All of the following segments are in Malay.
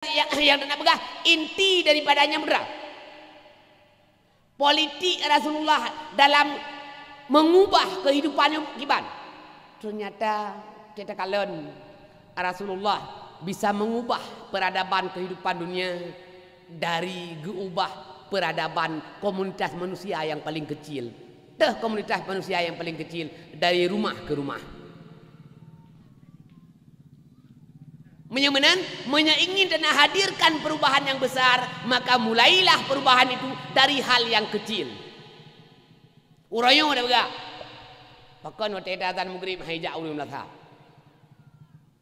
yang nak pegah inti daripadanya mudah. Politik Rasulullah dalam mengubah kehidupannya gimana? Ternyata kita kalian Rasulullah bisa mengubah peradaban kehidupan dunia dari geubah peradaban komunitas manusia yang paling kecil. Komunitas manusia yang paling kecil dari rumah ke rumah. Ingin dan hadirkan perubahan yang besar, maka mulailah perubahan itu dari hal yang kecil. Urayo ada berga. Pakan waktu datang maghrib hijau ulim latha.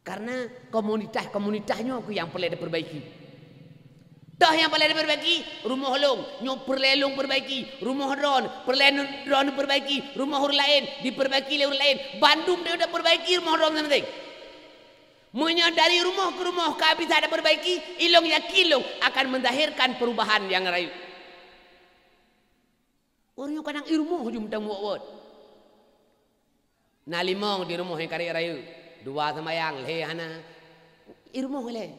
Karena komunitasnya aku yang perlu diperbaiki. Dah yang perlu diperbaiki, rumah long, nyo perlelong perbaiki, rumah drone perbaiki, rumah orang lain diperbaiki oleh orang lain. Bandung dia udah perbaiki rumah drone nanti. Dari rumah ke rumah kami bisa ada perbaiki, ilong yakin long akan mendahirkan perubahan yang rayu. Orang kadang irumuh jum tang muat. Na limong di rumah yang kari rayu, dua semayang leh hana irumuh leh.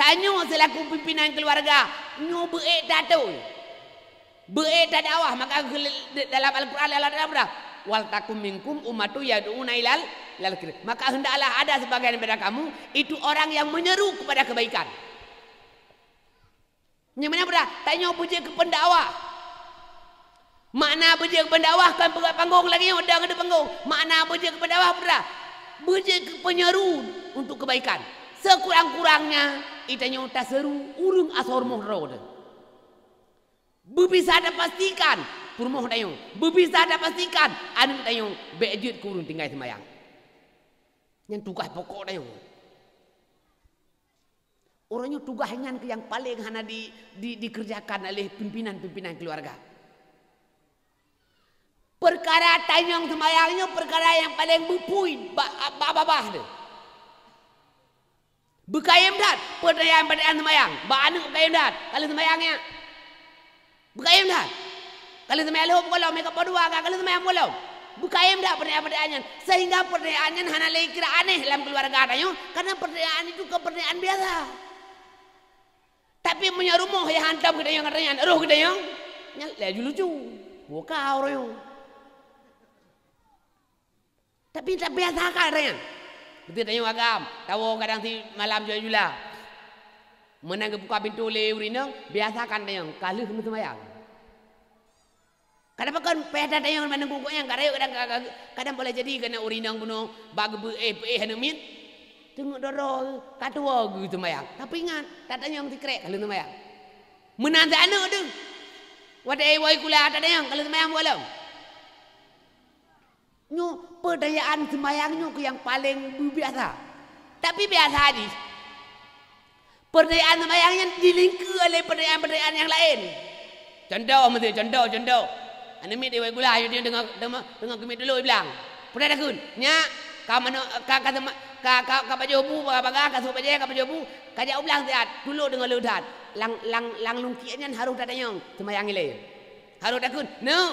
Tanyo selaku pimpinan keluarga, nyo beek dato. Beek dakwah maka dalam Al-Qur'an ada berapa? Wal takum minkum ummatu yad'una ilal khair. Maka hendaklah ada sebagian daripada kamu itu orang yang menyeru kepada kebaikan. Yang mana berapa? Tanya puji ke pendakwah. Makna puji ke pendakwah kan pegang panggung lagi udah ada panggung. Makna puji ke pendakwah berapa? Puji ke penyeru untuk kebaikan. Sekurang-kurangnya itanya tak seru urung asor mohro. Bisa ada pastikan purmoh dayung. Bisa ada pastikan anu dayung bejut kurun tinggal semayang. Yang tugas pokok dayung. Orangnya tugasnya yang paling hana dikerjakan oleh pimpinan-pimpinan keluarga. Perkara tanyong semayangnya perkara yang paling bupui babah deh. Bekayam dat perdayaan semayang. Ba anu bekayam dat kalau semayangnya. Bekayam dat. Kalau semayang lu kalau mereka berdua kalau semayang bolong. Bekayam dat perdayaannya sehingga perdayaannya hana lagi kira aneh dalam keluarga tanyong karena perdayaan itu keperdayaan biasa. Tapi punya rumah yang hantam kita yang katanya, roh kita yang laju lucu, buka orang yang. Tapi tak biasa kan katanya. Kita tanya agam, tahu kadang si malam jula, menang buka pintu le urinang, biasa kan tanya, kalu semua semayang. Kadang kan peda tanya menang buku yang kadang boleh jadi kena urinang bunuh bag hanumin. Tengok dorong katua gitu semayang. Tapi ingat, katanya yang dikrek kalau semayang. Menanti anak tu. Wadai wai kuliah katanya kalau semayang bolong. Nyo perdayaan semayangnya ke yang paling biasa. Tapi biasa aja. Perdayaan semayangnya dilingkup oleh perdayaan yang lain. Contoh. Ane mit wai kuliah dia dengar kemit dulu bilang. Pernah takun? Nya Kak Pajobu baga kasuk paje Kak Pajobu kajak ulang tiat dulu dengan ludat lang lungkiannya harus datanya semayang ile harus takun no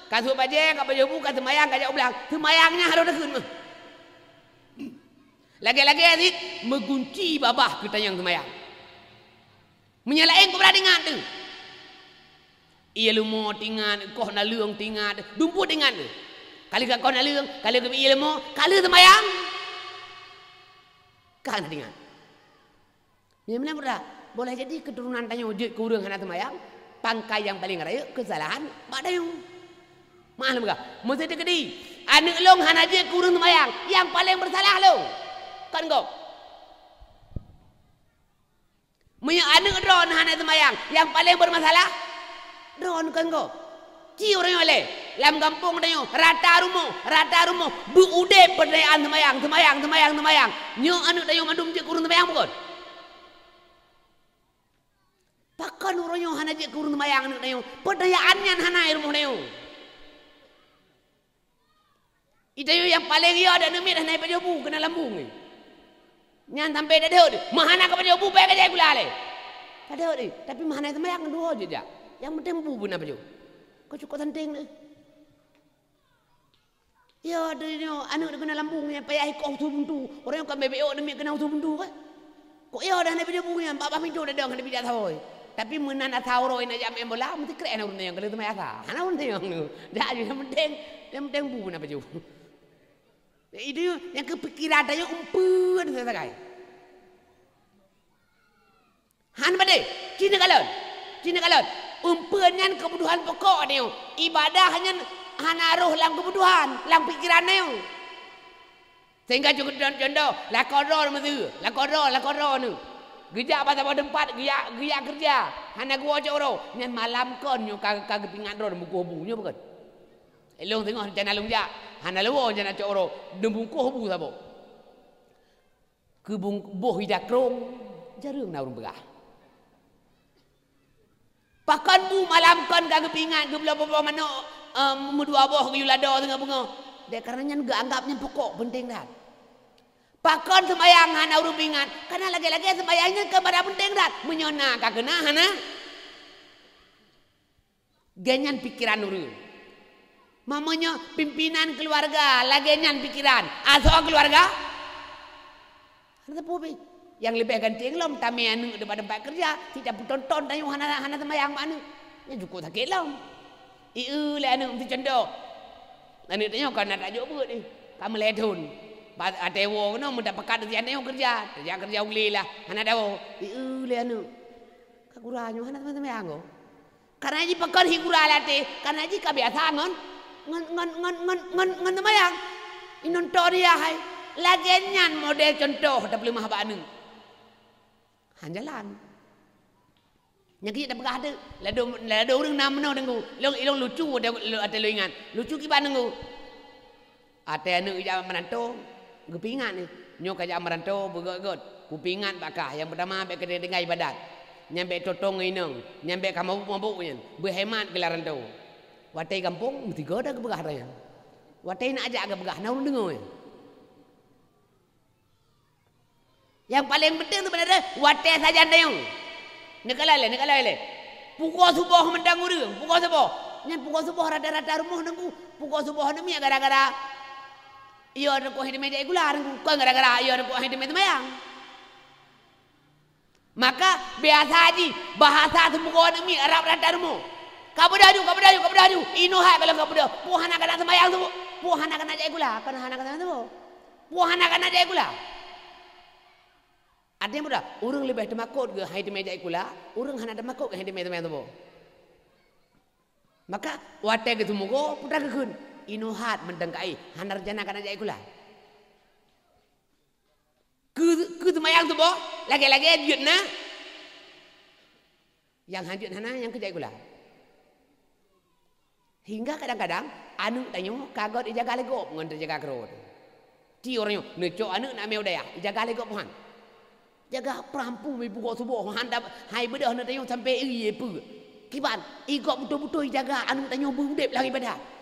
kasuk paje Kak Pajobu ka semayang kajak ulang semayangnya harus takun lagi-lagi adik mengunci babah kita yang semayang menyalain keberadingan tu ia lumo tingan koh na leung tingan dumpu tingan kali ka koh na leung kali ka ia lumo kali semayang kan dengan. Yang mana berada? Boleh jadi keturunan tanya wujud kurang hana semayang, pangkai yang paling raya kesalahan pada yang maklum enggak? Mesti dikedi. Anak long hana je kurang semayang, yang paling bersalah lo. Kan kau? Anak drone hana semayang, yang paling bermasalah drone kan kau? Ci orang yang oleh dalam kampung tanya rata rumah buude perdayaan semayang nyo anu tanya mandum je kurun semayang bukan pakan orang yang hana je kurun semayang anu tanya perdayaannya hana rumah tanya itu yang paling iya ada nemit hana pajobu kena lambung nyan sampai dah mahana ka pajobu pe ka jai gula le pada tapi mahana semayang dua je yang penting bu pun apa jo kau cukup penting ni. Ya, ada ni, anak kena lambungnya, payah ikut usul buntu. Orang yang kan BBO demi kena usul buntu kan? Kok ya dah nabi dia punya, bapa pintu dah dong nabi dia tahu. Tapi menan tahu roh nak jam bola, mesti keren orang yang kalau tu mai asa. Hana orang yang tu, dah je yang penting bu nak baju. Itu yang kepikiran dia umpun sesakai. Han bade, Cina kalon. Umpunnya kebutuhan pokok dia. Ibadah hanya hanaruh lang kebutuhan, lang pikiran dia. Sehingga cukup contoh, lakodor mesti, lakodor ni. Kerja pasal pada tempat, kerja kerja. Hana gua coro, nyan malam kon nyo kagak pingat ro buku bunya bukan. Elong tengok channel lungja, hana lewo channel coro, dembuku bu sabo. Ke boh hidak krong, jarang na urang begah. Pakan bu malam kon kagak pingat ke belah mana mudua boh ke yulado tengah bunga. Dek karena nyan gak anggapnya pokok penting dah. Pakon semayang hana urung pingat karena lagi-lagi semayangnya kepada penting dah menyona kagena hana ganyan pikiran urung mamanya pimpinan keluarga lagi nyan pikiran aso keluarga ada popi yang lebih ganting lom tami anu depan tempat kerja tidak tonton tayu hana semayang mana ya cukup sakit lom le anu mesti contoh anu tanya kan nak tajuk buat ni kamu ledun ada wo no muda pekat dia anu kerja uli lah hana dawo le anu kaguranyo hana teman-teman anggo karena ji pekat higura late karena ji kabiasa ngon temayang inon toria hai lagi nyan model contoh dah belum mahaba anu hanjalan yang kita dah ada lado orang nam no dengu long lucu ada lo ingat lucu kiban dengu ada anu ija menanto gepingan ni nyok aja meranto begot kupingan bakah yang pertama ambek kedai dengai ibadat nyampe totong inong nyampe kamu mabuk nyen berhemat gelaran tu watai kampung mesti goda ke begah raya watai nak ajak ke begah naun dengar yang paling penting tu benar watai saja ndayong nekalale pukul subuh mendang urang pukul subuh nyen pukul subuh rada-rada rumah nengku pukul subuh demi gara-gara iyo ada kuah di meja igular kau gara-gara iyo ada kuah di meja mayang maka biasa haji bahasa semua demi Arab radarmu kabudaju inuhai kalau kabudah puhana kana semayang tu puhana kana aja igular kana hana kana tu puhana kana aja igular ada yang muda urang lebih demakut ke hai di meja igular urang hana demakut ke hai di meja mayang tu maka wate ke tumugo putra kekun inuhat mendengkai hanar jana kana jai kula ke semayang tu boh lagi-lagi ajut na yang hajut hana yang ke jai kula hingga kadang-kadang anu tanyo kagot ijaga legop ngon jaga kerod ti orangnya neco anu nak meu daya ijaga legop han jaga perampu mi pukul subuh handap hai bedah na tanyo sampai iri pu kiban igop betul-betul ijaga anu tanyo budep lagi ibadah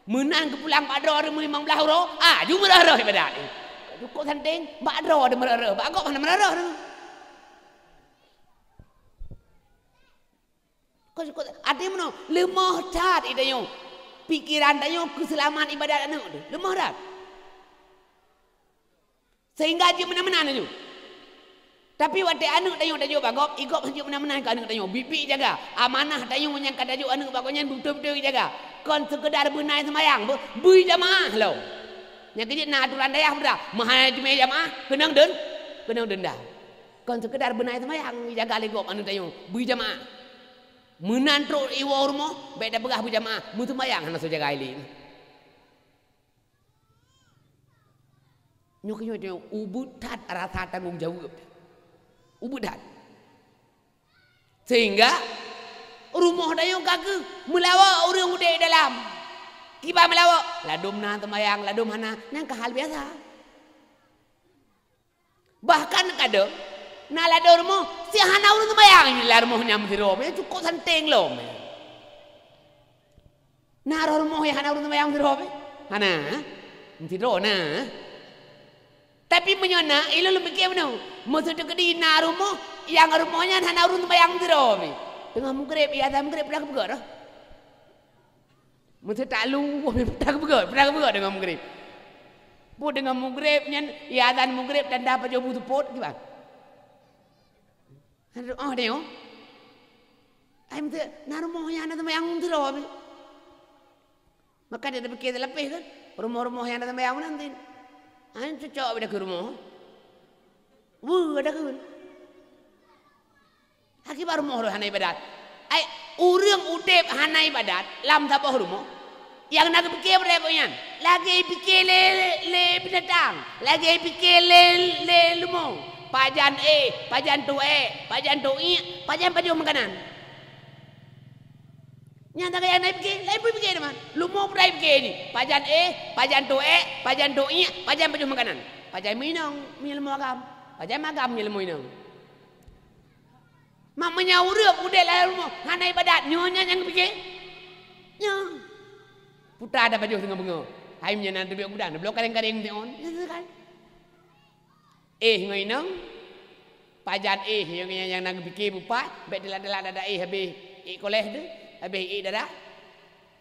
menang ke pulang Pak Dro 15 euro jumpa merah ibadat cukup santing Pak Dro ada merah Pak Agok mana merah kau ada mana lemah cat itu pikiran tayo keselamatan ibadat anu lemah dah sehingga dia menang-menang tu tapi waktu anu tayo Pak Agok igop hanya menang-menang ke anu tayo bibi jaga amanah tayo menyangka tayo anu bakoknya betul-betul jaga kon sekedar benai semayang bui jamaah lo yang kejit na aturan dayah berda mahal jemaah jamaah kenang den dah kon sekedar benai semayang jaga legop anu tayo bui jamaah menantro iwo rumah beda begah bui jamaah mutu mayang hana so jaga ilin nyok ubudat rasa tanggung jawab ubudat sehingga rumah dayung kagak melawa orang udah dalam kiba melawa ladum na temayang ladum hana yang hal biasa bahkan kado na ladum rumah si hana orang temayang ini lah rumahnya mesti rob cukup santing loh na rumah yang hana orang temayang mesti rob hana mesti rob na tapi menyona ilu lebih kaya mana maksudnya kedi na rumah yang rumahnya hana orang temayang mesti rob dengan mugrib ya ada mugrib pernah kebegar mesti tak lu pernah kebegar dengan mugrib pun dengan mugrib nyan ya ada mugrib dan dapat jauh butuh pot gimana Oh dia. Ai mesti na rumah yang ada yang tu loh. Maka dia fikir lebih kan. Rumah-rumah yang ada yang nanti. Ai cocok beda ke rumah. Ada ke. Haki baru rumah hanai ibadat. Ai urang utep hanai ibadat lam tapah rumah. Yang nak fikir berapa yang? Lagi fikir le binatang, lagi fikir le lumong. Pajan pajan tu pajan tu pajan baju makanan. Nyata kaya naik fikir, lain pun fikir teman. Lumong pun fikir ni. Pajan pajan tu pajan tu pajan baju makanan. Pajan minang, minum agam. Pajan magam minum minang. Mak menyaurup udah lah rumah. Hanai badat nyonya yang fikir. Nya. Putra ada baju tengah bunga. Hai menyenang terbiak budak. Belok kadang-kadang tengok. Ya kan? Ngai nang. Pajan yang nak fikir bupat. Bet delah dada habis. Koleh tu. Habis dada.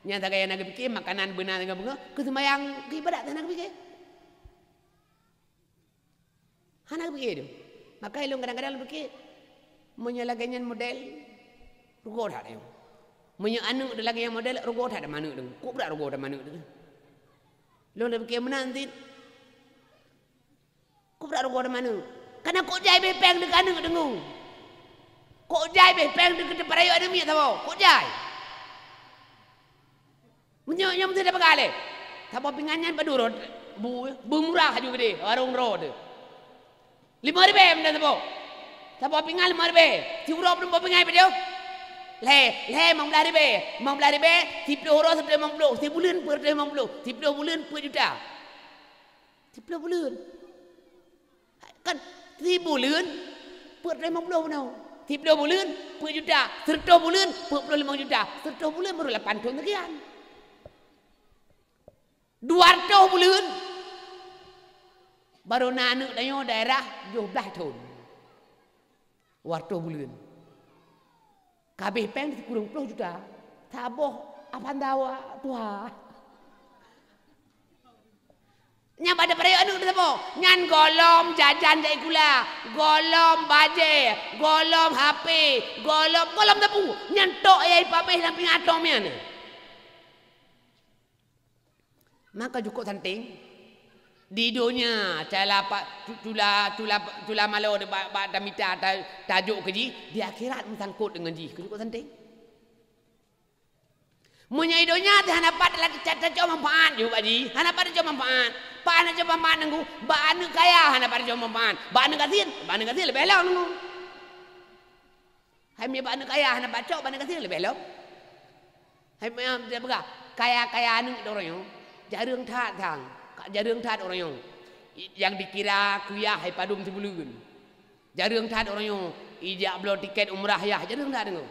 Nyata kaya nak fikir makanan benar tengah bunga. Kesemayang ibadat tak nak fikir. Nak fikir tu. Maka ilung kadang-kadang fikir. Menyalakannya model. Rugo tak ada. Punya anak ada lagi yang model rogo tak ada mana tu. Kok berat rogo ada mana tu. Lo dah fikir mana nanti. Kok berat rogo ada mana. Karena kok jai bepeng dekat anak dengung. Kok jai bepeng dekat parayu ada miak tahu. Kok jai. Menyok mesti dapat kali. Tahu pingannya pada rod. Bu murah juga deh. Warung rod. 5,000 benda tahu. Tahu pingan 5,000. Si urap pun pingan pada dia. Le 15,000 10 orang 10 bulan per 50 10 bulan per juta 10 bulan kan 10 bulan per 50 benar 10 bulan per juta 100 bulan per 25 juta 100 bulan baru 8 tahun sekian 200 bulan baru anak daerah 12 tahun 200 bulan kabeh peng kurang 10 juta. Taboh apaan dawa tua. Nya pada perayaan anu taboh. Nyan golom jajan jai gula, golom baje, golom HP, golom tapu. Nyan tok ai papeh lamping atom yan. Maka cukup santing. Di dunia cala tula malu de ba damita tajuk keji di akhirat mensangkut dengan ji kejut santing. Munya idonya teh hanapat lagi cata cuma manfaat juga ji. Hanapat cuma manfaat. Pan cuma manfaat nunggu. Ba anu kaya hanapat cuma manfaat. Ba anu kasih lebih elok nunggu. Hai mi ba anu kaya hanapat cok ba anu kasih lebih elok. Hai mi dia berga kaya anu dorong yo. Jarang that thang. Jarang that orang yang dikira kuyah hai padum sebulun. Jarang that orang yang ijak beli tiket umrah ya, jarang that dengar.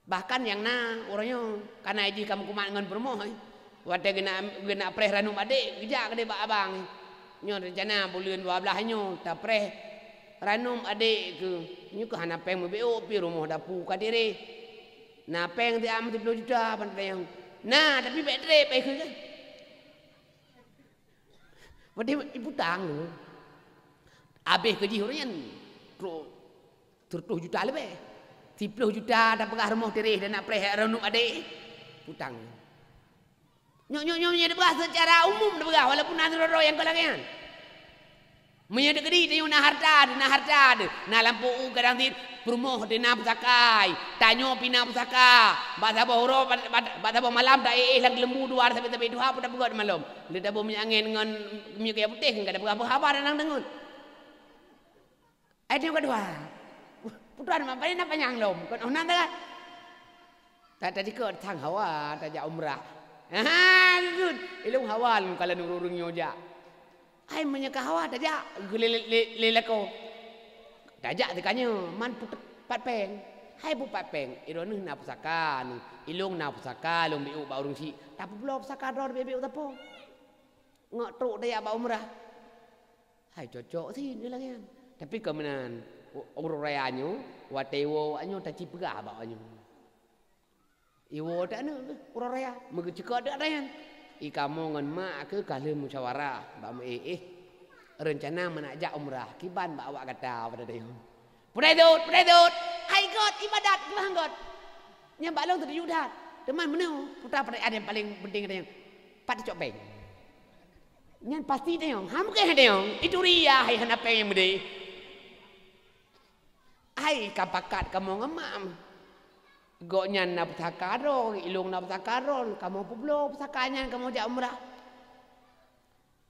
Bahkan yang orang yang karena haji kamu kumat dengan bermoh. Wate gena preh ranum adik, gejak gede bak abang. Nyo rencana bulan 12 nyo ta preh ranum adik ke. Nyo ke hana peng mbeo pi rumah dapu kadire. Nah peng dia am 10 juta pandai yang. Nah tapi baterai pe ke. Wadi ibu tang tu. Habis kerja orang yang 30 juta lebih. 10 juta dah pegah rumah tirih dan nak perih renuk adik. Hutang. Nyok dia pegah secara umum dah pegah walaupun ada orang yang kalangan. Menyada kedi dia nak harta, nak lampu kadang tir perumah dia nak pusakai, tanyo pina pusaka, bahasa bohoro, bahasa malam dah lagi lembu dua sampai 2 apa dah buat malam. Dia dah bawa minyak angin dengan minyak kayu putih, enggak ada apa-apa nang dengun. Ada kedua. Putra apa ni nak panjang lom, kan orang tak? Tadi ke tang hawa, tajak umrah. Good. Ilung hawa kalau nurung nyoja. Hai menyeka hawa tajak lelako. Tajak tekanya man pat peng. Hai bu pat peng. Ironu na pusaka, ilung na pusaka, long biu ba urung si. Tapi belum pusaka dor bebek utapo. Ngok truk daya ba umrah. Hai cocok sih ni lagi. Tapi kemenan urung rayanyo, watewo anyo taci pegah ba anyo. Iwo tak nak urung raya, megecekak dak rayan. Ikamu ngan mak ke kala musyawarah ba rencana menajak umrah kiban ba awak kata pada dia Pededut. Hai God ibadat kelang God. Nya balong tu yudat. Teman meneu putra pada ada yang paling penting ada yang pat cok peng. Nyan pasti dia yang ham ke ada yang itu ria hai hana peng yang bede. Hai kapakat kamu ngemam. Gok nyan na pusakaro, ilung na pusakaro, kamu publo pusakanyan kamu jak umrah.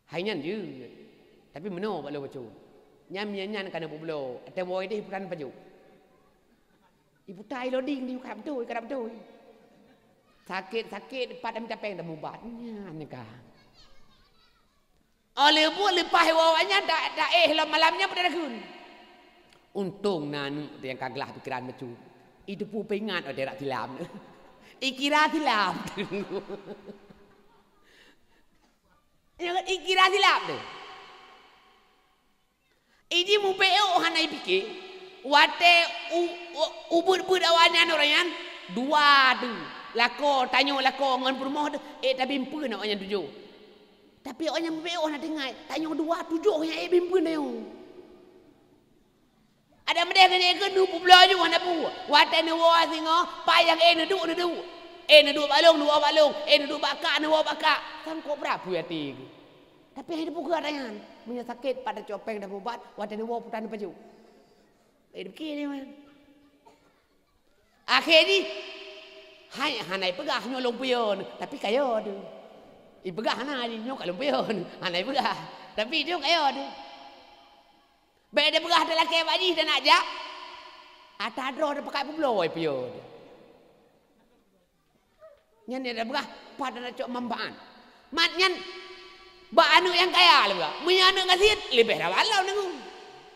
Hai nyan je. Tapi meneu balong bacu. Nyan kana publo. Ate boy deh bukan baju. Ibu tai loading di kadap betul. Sakit pada minta peng dah mubatnya neka. Oleh buat lepas wawanya dak malamnya pada kun. Untung nanu yang kaglah pikiran macam. Itu pun pengat ada rak tilam. Ikira tilam. Ikira tilam tu. Ini mupeo hanai pikir. Wate ubud awanyan orangan dua tu. Lako tanya lako ngan permoh tu tapi bimpu nak orang 7. Tapi orang yang beo nak dengar tanya 2 7 yang bimpu dia. Ada mede ke nu publo ju ana pu. Wate ne wa singo payang ne du. Ne du balong ne du bakak ne wa bakak. Sangko berapa ya ti. Tapi hari buku adangan punya sakit pada copeng dah ubat wate ne wa putan baju. Begini man. Akhir ni hai hanai pegah nyolong pion tapi kayo tu. Pegah hanai nyok kalong pion. Hanai pegah tapi dia kayo tu. Beda pegah dalam ke baji dan ajak. Atadro dah pakai publo ai pion. Nyan dia dah pegah pada nak cok mambaan. Mat nyan ba anu yang kaya lah. Punya anak ngasit lebih dah walau nengung.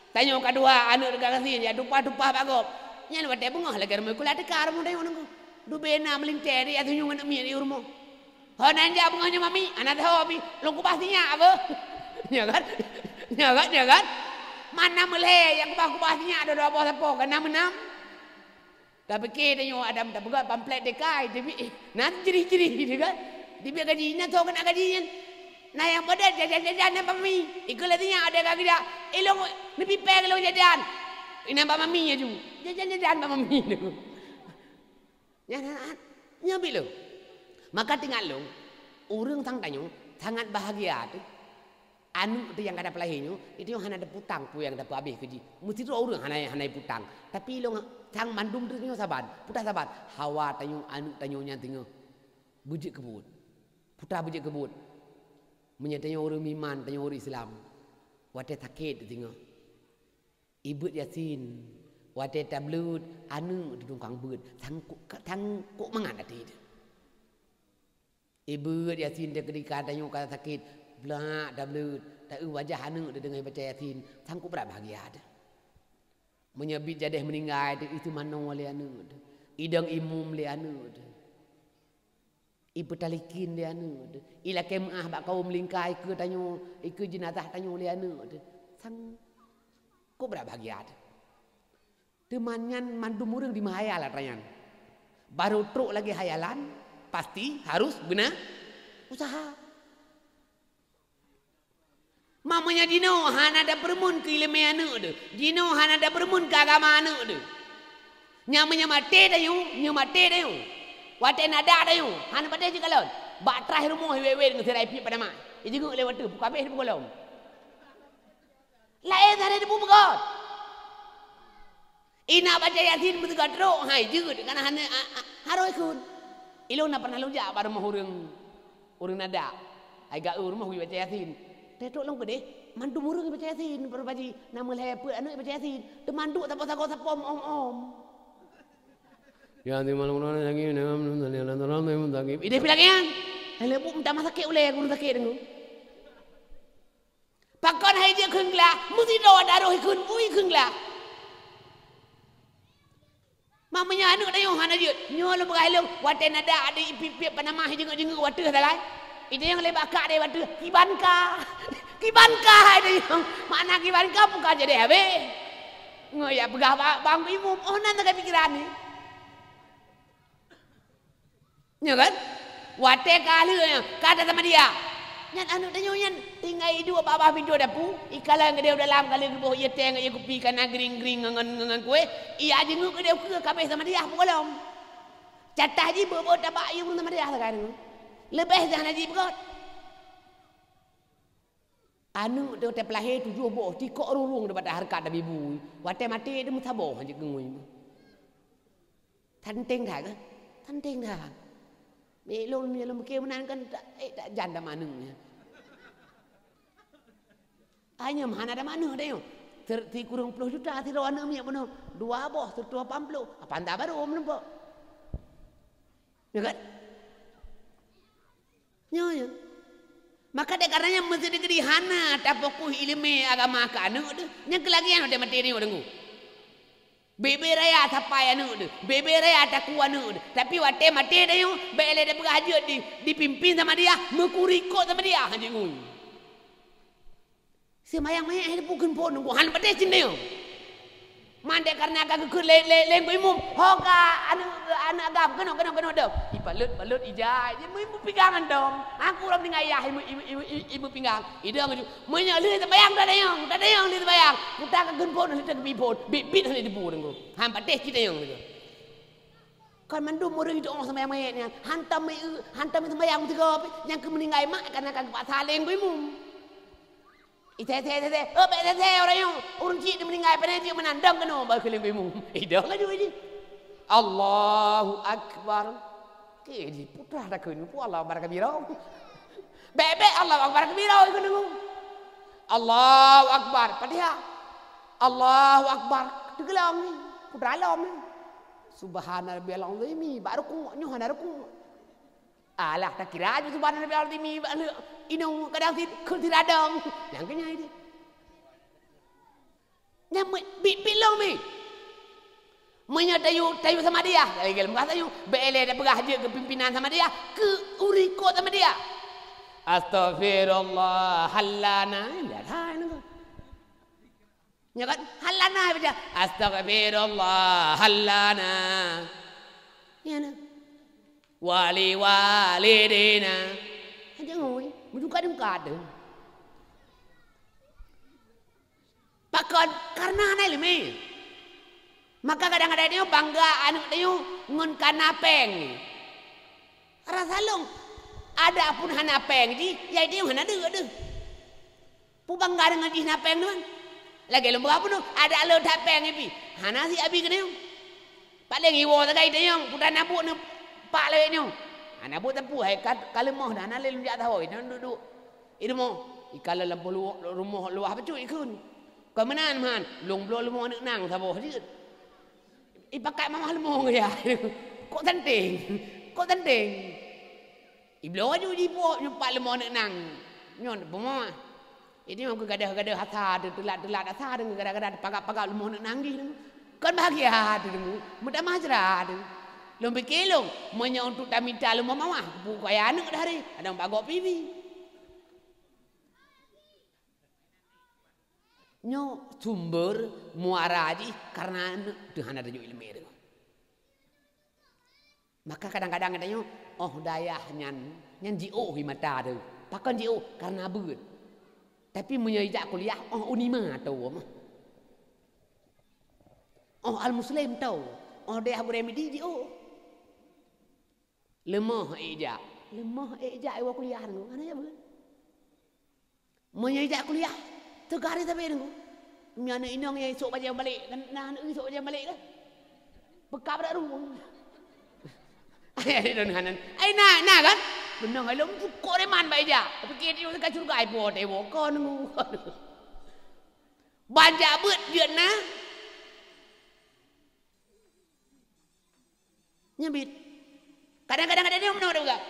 Tanya kedua anak dekat kasih ya dupa bagop. Nyan wate bungah lagi rumah kula tekar mu dayo nunggu. Du bena melinte di atu nyung anak mi di rumah. Hanan ja bungahnya mami anak tahu abi longku pastinya apa? Ya kan? Mana meleh yang kubah pastinya ada dua apa siapa kan 6. Tapi ke tanya adam tak buka pamflet dekai tapi nanti ciri-ciri dia kan. Dia gajinya tahu kena gajinya. Nah yang pada jajan apa mami? Ikut latinya ada kaki dia. Elong lebih peg elong jajan. Ini apa mami aja. Jajan apa mami tu. Ya bilo. Maka tinggal lo. Orang tang tanya sangat bahagia tu. Anu tu yang ada pelahinya itu yang hana ada putang pu yang dapat habis kerja. Mesti tu orang hana putang. Tapi lo sang mandum tu tengok saban. Putar saban. Hawa tanya anu tanya tengok. Bujik kebut. Putar bujik kebut. Menyatanya orang iman, tanya orang Islam. Wate sakit tengok. Ibu Yasin, wate tablut, anu di dungkang bud, tang kok mangan hati dia. Ibu Yasin dia ketika tanya kata sakit, belak tablut, tak wajah anu dia dengar baca Yasin, tang kok berapa bahagia ada. Menyabit jadah meninggal itu mana wali anu, idang imum le anu. Ibu talikin dia anu. Ila kemah bak kaum lingkai ke tanya ikut jenazah tanya dia anu. Sang ko berbahagia. Temannya mandum urang di mahayal rayan. Baru truk lagi hayalan pasti harus benar usaha. Mamanya dino hana ada bermun ke ilmu anu de. Dino hana ada bermun ke agama anu de. Nyamanya mate dayu, nyamate dayu. Wate nada ada yung, hana pada je kalon. Bak terakhir rumah wewe dengan serai pi pada mak. Ia juga lewat tu, buka habis di kolom. Lain ada di buka. Ina baca Yasin betul kadro, hai juga karena hana haroi kun. Ilo na pernah lunjak pada rumah orang nada. Ai ga rumah baca Yasin. Tetok long gede, mandu murung baca Yasin, berbaji nama lepe anu baca Yasin. Temandu tak pasal kau sapom om. Ya di malam-malam lagi ni ide pilangnya. Hele bu minta masak oleh aku sakit dengu. Pakon hai dia kengla, mesti do daruh ikun ui kengla. Mamanya anu dah yo hana dia. Nyolo berhalung wate nada ada ipip panamah jenguk-jenguk wate salai. Ide yang lebak kak dia wate kibanka. Kibanka ada yang mana kibanka buka jadi habe. Ngoya pegah bang imum oh nan tak pikiran ni. Ya kan? Wate kali kata sama dia. Nyan anu tanyo nyan tinggai dua babah pintu dapu ikala ngedeu dalam kali ngeboh ia teng ia kupi kana gring-gring ngan kue ia jenguk ngedeu ke kabeh sama dia bolom catah ji bobo tabak ieu sama dia sekarang lebih jangan ji begot anu tu te pelahe 7 boh tikok rurung dapat harkat da bibu wate mati dia mutaboh je ngui tanteng dah ke tanteng dah belum ni lom ke menan kan tak janda manungnya hanya mana ada mana dah yo ti kurang 10 juta ti lawan mi beno 2 boh 280 apa anda baru nampak ya kan ya maka dek karenanya mesti dikeri hana tapoku ilmu agama ka anu de nya kelagian de materi dengu bebe raya tapai anu de bebe raya taku anu de tapi wate mate de yo bele de berhaji dipimpin sama dia mekuriko sama dia hanya ngui semayang mayang ada bukan pun nunggu han pade cinde yo mande karena agak ke le imum hoga anu agam keno do ibalut ijai je mu pinggangan dong aku ram dengan ayah ibu pinggang ida ngaju munya le semayang da dayong le semayang puta ka gun pon le tak bi pon bit le di bu nggo han pade cinde yo kan mandum orang itu orang semayang mayatnya hantam semayang tiga yang ke meninggal mak karena kagak pak saleng imum Ite orang yang urun cik dia meninggal pada dia menandang kena bagi kelingmu. Ida kan juga ni. Allahu Akbar. Ke di putra dah kena pu Allah barak birau. Bebek Allah barak birau kena ngu. Allahu Akbar. Padahal Allahu Akbar. Tegelang ni putra alam ni. Subhanallah alazim. Baru ku nyoh ada ku. Alah tak kira aja subhanallah alazim. Inong kadang tidak ada yang kena ini yang bilong ni menyatayu sama dia dari dalam kata tayu bele dah perah je ke pimpinan sama dia ke uriko sama dia astagfirullah halana lihat hai ni ya kan halana baca astagfirullah halana ya na walidina aja ngoi muka-muka ada. Pakon karena anai lemi. Maka kadang-kadang dia bangga anak dia ngun kanapeng. Rasa long ada pun hanapeng ji, ya dia hana ada. Pu bangga dengan ji napeng tuan. Lagi lembut apa tu? Ada lo tapeng ipi. Hana si abi kena. Paling iwo takai dia yang putan nabuk ni pak le ni. Anak buat tempuh kalau mau dah anak lelum jatuh tahu ini duduk itu mau kalau lampu rumah luar apa cuy ikun kau mana man long belum rumah nak nang sabo hadi ipakai mama lumong ya kok tenteng iblo aja di po nyupak lumong nak nang nyon bemo ini mau gadah hasa telat hasa dengan gadah pakai lumong nak nang di kan bahagia tu mudah majra tu Lombi kelong, menya untuk tamita lu mama, buku kaya anak dah hari, ada yang bagok pipi. Nyo sumber muara ji karena Tuhan ada ilmu itu. Maka kadang-kadang katanya, oh dayah nyan jio himata tu, pakan jio karena beut. Tapi menyejak kuliah, oh unima tahu mah. Oh al muslim tahu, oh dia beremedi jio. Lemah ejak iwa kuliah tu mana ya bukan menyejak kuliah tegari tapi tu mana inong yang esok baca balik nah esok baca balik kan bekap dak rumah ai don hanan ai nah kan benang alom cukup reman baik aja tapi kita dekat surga ai po dewo kon ngu banjak beut jeun nah nyebit kadang-kadang ada dia menurut juga.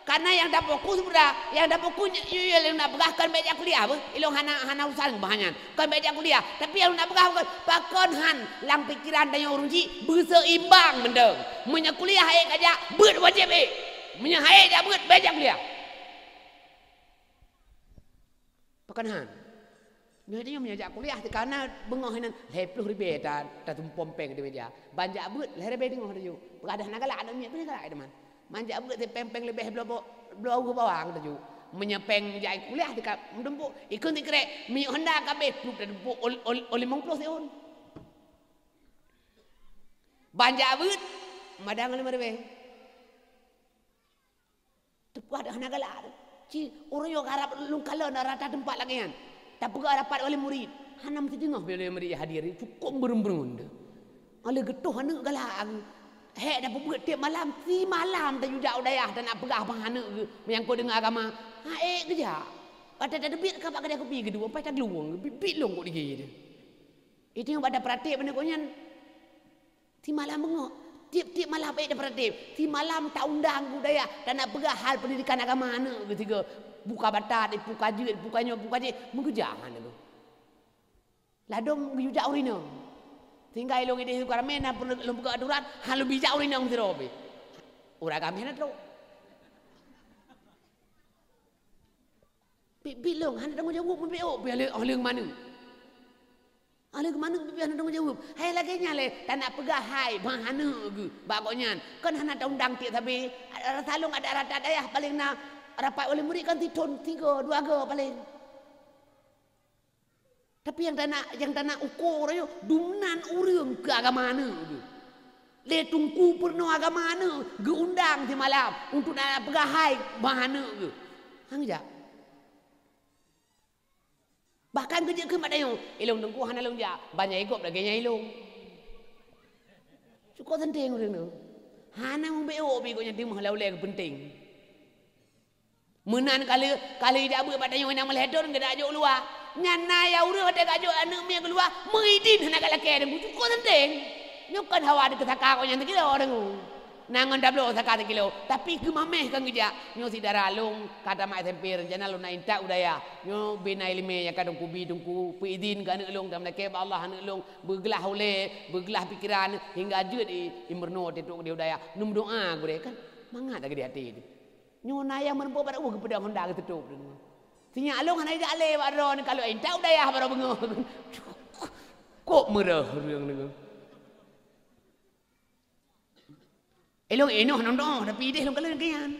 Karena yang dah fokus sudah, yang dah fokus yang nak berahkan meja kuliah apa? Ilong hana usaha bahannya. Kan meja kuliah, tapi yang nak berahkan pakon han lang pikiran dan yang urunci berseimbang mendeng. Menya kuliah ayat aja ber wajib menya ayat aja ber meja kuliah. Pakon han. Dia menyajak kuliah karena bengah hinan 20 ribu dah tumpom peng di meja. Banjak ber leher be dengoh tu. Peradah nak galak ada miat benar galak teman. Manjak buat pempeng lebih blow ke bawah tu. menyepeng jai kuliah dekat mendempuk ikut tikrek mi Honda kabeh klub dan dempuk oleh 50 tahun banjak beut madang lima dewe tepuh ada hana galak ci orang yo garap lung kala rata tempat lagi kan tak pegak dapat oleh murid hana mesti dengar bila murid hadir cukup berembun oleh getuh hana galak hek dah buat tiap malam si malam tak juga udayah dan nak pegah bang hana menyangkut dengan agama ha kerja pada ada bit ke kedai kopi kedua pai tak luang bit long kok dia itu yang pada praktik benda konyan si malam bengok tiap malam baik dah praktik si malam tak undang budaya dan nak pegah hal pendidikan agama hana ketiga buka batat buka je bukannya buka je mengejar hana tu ladom juga urina tinggal ilong ide suka ramen na belum buka aturan halu bijak urin nang siro be ora kami na tro bilong hana dong jawab mun beo be aleng mana be hana dong jawab hai lagi nyale tak nak pegah hai bang hana ge bagonyan kan hana undang tiap tapi salung ada rata dayah paling na rapat oleh murid kan titon 3 2 ga paling. Tapi yang tak nak ukur yo dumnan urang ke agama mana tu. Le tungku purno agama mana ge undang di malam untuk nak pegahai bahana ke. Hang ja. Bahkan kerja ke mak dayung, ilong tungku hana long ja, banyak ikut lagi nya ilong. Cukup penting urang tu. Hana mung beo bi ko nya timah laule penting. Menan kali dia buat pada yang nak meledor ke dak ajak luar. Nyana ya urang ada ajak anak mi keluar, meidin nak laki ada cukup penting. Nyukan hawa ada kesaka ko nya kilo orang. Nangon dablo saka kilo, tapi ke mameh kan geja. Nyo si daralung kata mak SMP rencana lu nak intak udaya. Nyo bina ilmu ya kadang kubi dungku peidin kan elong dalam laki Allah anak elong bergelah oleh bergelah pikiran hingga ajut imberno tetuk di udaya. Num doa gure kan mangat lagi di hati. Nyona yang menempuh pada ke pedang Honda ke tutup. Sinya alung hanai jale baron kalau entah udayah baru bengok. Kok merah orang ni. Elong enoh nondoh tapi dia long kalau kian.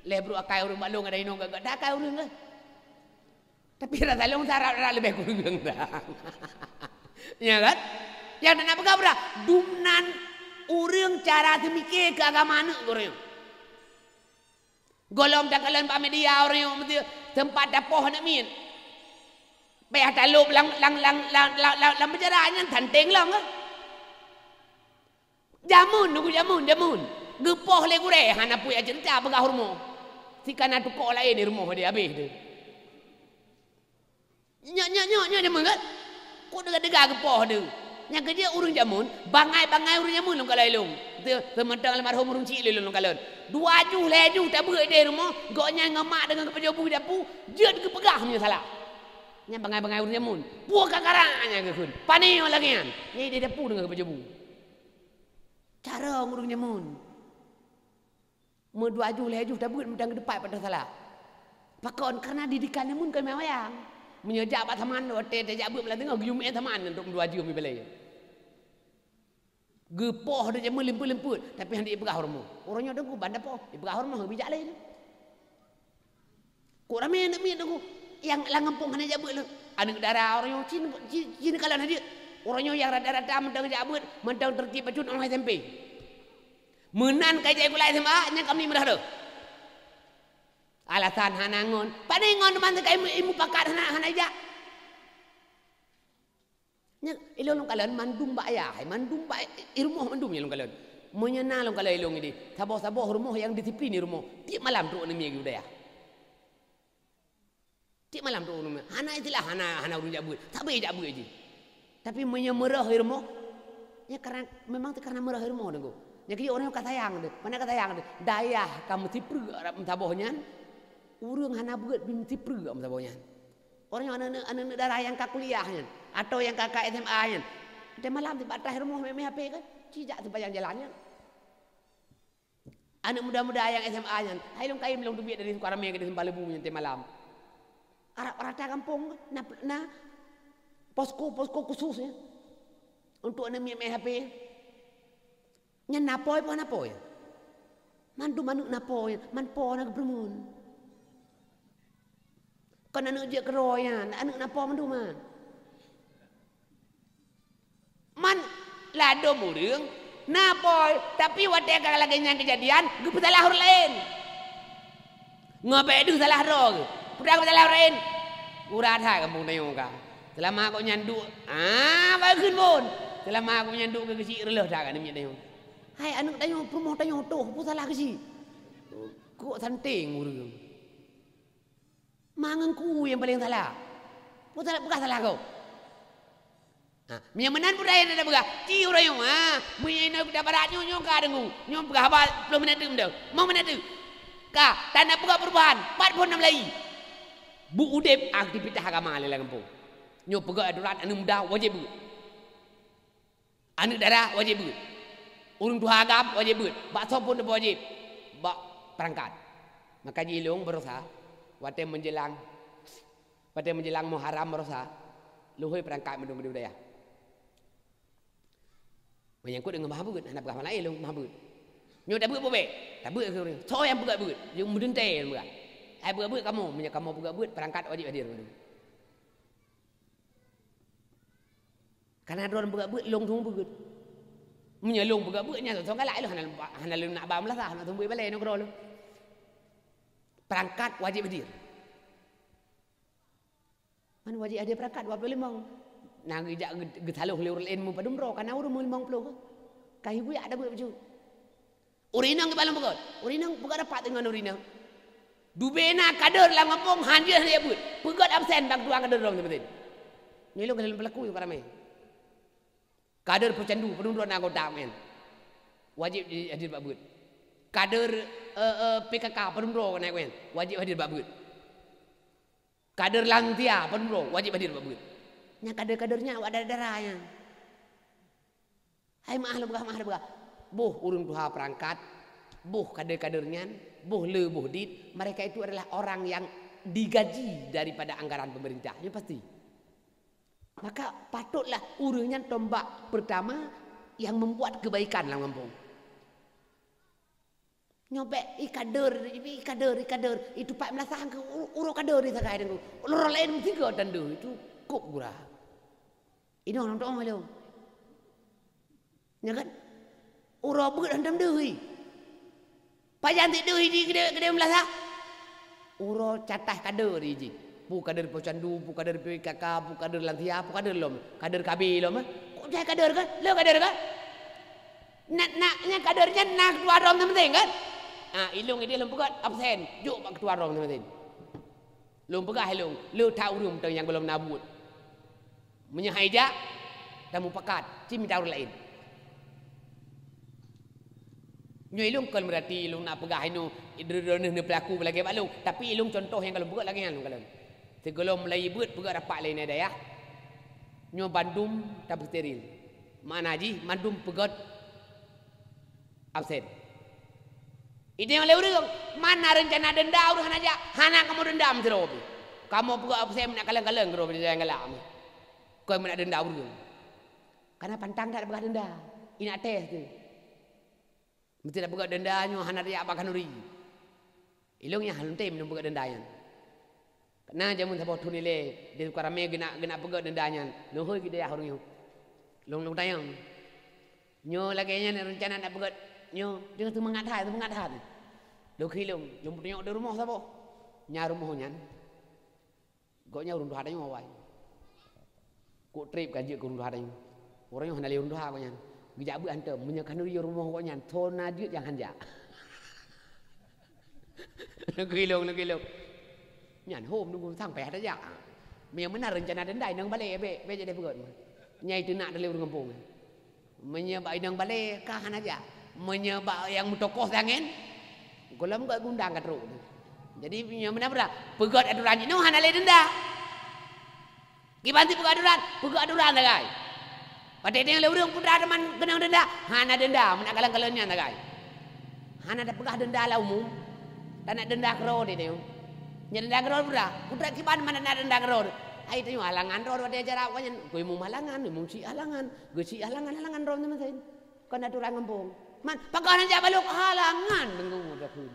Lebru akai urang balong ada enoh gak dakai urang ke. Tapi rasa long sarap lebih kurang dah. Ya kan? Yang nak pegang berah dumnan urang cara semikir ke agama mana urang. Golong tak kalian pak media orang yang tempat dapoh nak min. Bayar talup lang berjarahnya tanteng lang ke. Jamun nunggu jamun. Gepoh le gure hana puya cerita pegah rumah. Sikana tukok lain di rumah dia habis dia. Nyak jamun kan. Kok dega gepoh dia. Yang kerja urang jamun, bangai urang jamun long kalai long. Tementang almarhum urang cik long kalon. 2 leju tak berat dia rumah, goknya ngamak dengan kepejobu dapu, jeut ke pegah punya salah. Nya bangai urang jamun. Puak kakaranya ke kun. Paneo lagi kan. Ni dia dapu dengan kepejobu. Cara urang jamun. Mu 2 leju tak berat mendang ke depan pada salah. Pakon karena didikan jamun kan mewayang. Menyejak pak taman hotel tak buat belah tengah gium taman untuk 2 jam belai. Gepoh dia jamu lemput tapi hendak pegah rumah. Orangnya dengku bandar poh, pegah rumah bijak lain. Kok ramai nak mi dengku yang langampung hendak jabut lu. Anak darah orangnya Cina kalan dia. Orangnya yang rada-rada mentang jabut, mentang tertib bacun orang SMP. Menan kai jai kulai SMA nya kami merah dah. Alasan hanangon. Paningon man kai ilmu pakat hana ja. Nya ilong kalan mandum ba ya, mandum ba irmoh mandum ilong kalan. Menyena long kalan ilong ini. Saboh-saboh rumah yang disiplin di rumah. Tiap malam tu nemi gi udaya. Tiap malam tu nemi. Hana itulah hana urang jabut. Sabai jabut je. Tapi menyemerah rumah. Ya karena memang karena merah rumah dengku. Nya kira orang kata sayang tu. Mana kata sayang tu? Dayah kamu tipru sabohnya. Urang hana buat binti tipru sabohnya. Orang yang anak darah yang kak kuliahnya atau yang kakak SMA-nya. Dia malam di batas rumah memang HP kan. Cijak sepanjang jalannya. Anak muda-muda yang SMA-nya. Hai long kain belum duit dari Sukarame ke Sempala Lebunya di malam. Rata kampung na posko khususnya untuk anak memang HP. Nya napoy pun napoy. Mandu manuk napoy, manpo nak bermun. Kau nak je keroyan, anak napa mandu man. Man lado murung, napa tapi wate kalau lagi yang kejadian, gue salah orang lain. Ngapai itu salah roh, pudak salah lain. Urat hai kampung tayong ka. Selama kau nyanduk, bagus pun. Selama aku nyanduk ke kecil relah dah kan dia tayong. Hai anak tayong perumoh tayong tu, pu salah kecil. Kok santing murung. Manganku yang paling salah. Pu salah bukan salah kau. Yang menan budaya ada begah. Ci urang punya ina kita barat nyong ka dengu. Nyong begah apa 10 minit tu dah. Mau minit tu. Ka tanah buka perubahan 46 lagi. Bu udep aktivitas agama le kampung. Nyong pegak adurat anu muda wajib bu. Anu darah wajib bu. Urang tuha agam wajib bu. Bak sopun wajib. Bak perangkat. Maka jilung berusaha wate menjelang Muharram berusaha luhui perangkat mendung budaya. Menyangkut dengan mahabut, anak berapa lain lu mahabut. Nyo dah buat bobek, dah buat ke orang. So yang buat, yang mudun teh buat. Ai buat kamu, punya kamu buat perangkat wajib hadir. Karena ada orang buat long thung buat. Punya long buatnya so galai lu hana lu nak bam lah sah, nak tunggu balai nak roll. Perangkat wajib hadir. Mana wajib hadir perangkat 25. Nang ijak getaluh leur lain mu padum ro kana urung 50. Kahi bu ada buat baju. Urinang ke balang pegot. Urinang pegot dapat dengan urinang. Dubena kader lah ngapong hanjir dia buat. Pegot absen bag dua kader rong betul. Nyelok dalam pelaku para me. Kader pecandu padum ro anggota men. Wajib hadir bak buat. Kader PKK padum ro naik men. Wajib hadir bak buat. Kader Langtia padum ro wajib hadir bak buat. Nya kader-kadernya ada darahnya. Hai mahal begah. Buh urung tuha perangkat, buh kader-kadernya, buh le buh dit, mereka itu adalah orang yang digaji daripada anggaran pemerintah, ya pasti. Maka patutlah urungnya tombak pertama yang membuat kebaikan dalam kampung. Nyobek kader itu pak melasahan ke uro kader di sakai dengan uro lain mesti ke tandu itu kok gurah. Ini orang tua malu. Ya kan? Uro beut handam deui. Pajanti deui di gede melasah. Uro catah kader di. Bu kader Pocandu, bu kader PKK, bu kader Lantia, bu kader lom, kader KB lom. Kok cai kader kan? Lo kader kan? Naknya kadernya nak ketua rom temen kan? Ilung ini lom pegat absen. Juk pak ketua rom temen. Lom pegat ilung. Lo tahu rum yang belum nabut. Menyahajak dan mupakat cim daur lain. Nyo ilung kan berarti ilung nak pegah inu idrone pelaku lagi balu tapi ilung contoh yang kalau buat lagi yang kalau segolom mulai buat pegah dapat lain ada ya. Nyo Bandung tak steril. Mana ji Bandung pegah absen. Itu yang lewat mana rencana denda urusan aja hana kamu dendam terus. Kamu pegah absen nak kaleng-kaleng terus jangan galak. Kau nak denda urung. Karena pantang tak ada bekas denda. Ini tes tu. Mesti tak bekas denda nyo hana dia apakan uri. Ilungnya halun tem nang bekas dendanya. Karena jamun sabo tu nile di karame gena bekas dendanya. Lohoi gede ya urung. Long tayang. Nyo lagi nya rencana nak bekas nyo dengan tu mengathai. Lo khilung, jom tengok di rumah sabo. Nya rumahnya. Goknya urung ada nyo awai. Kok trip kan je kurung ada ni. Orang yang hendak liur dah kau nyan. Bijak bu ante menyakan diri rumah kau nyan. Thona dia jangan ja. Nak kilong. Nyan home nunggu sampai ada jak. Yang mana rencana dendai nang balik be jadi pegot. Nyai tu nak liur kampung. Menyebab nang balik kahan aja. Menyebab yang mutokos jangan. Golam gak gundang kat ru. Jadi yang mana berah pegot aturan ni hana le denda. Kibanti buka aduran dah guys. Pada dia lewat putra teman kenang denda, hana denda, mana kalang-kalangnya dah guys. Hana dah pegah denda lah umum, tak nak denda kero dia. Nya denda kero putra kiban mana nak denda kero. Ai tu halangan ro dia cara awaknya, kau mau halangan, mau si halangan, halangan ro teman saya. Kau nak turang kampung. Man, pegah aja balok halangan dengung dah pun.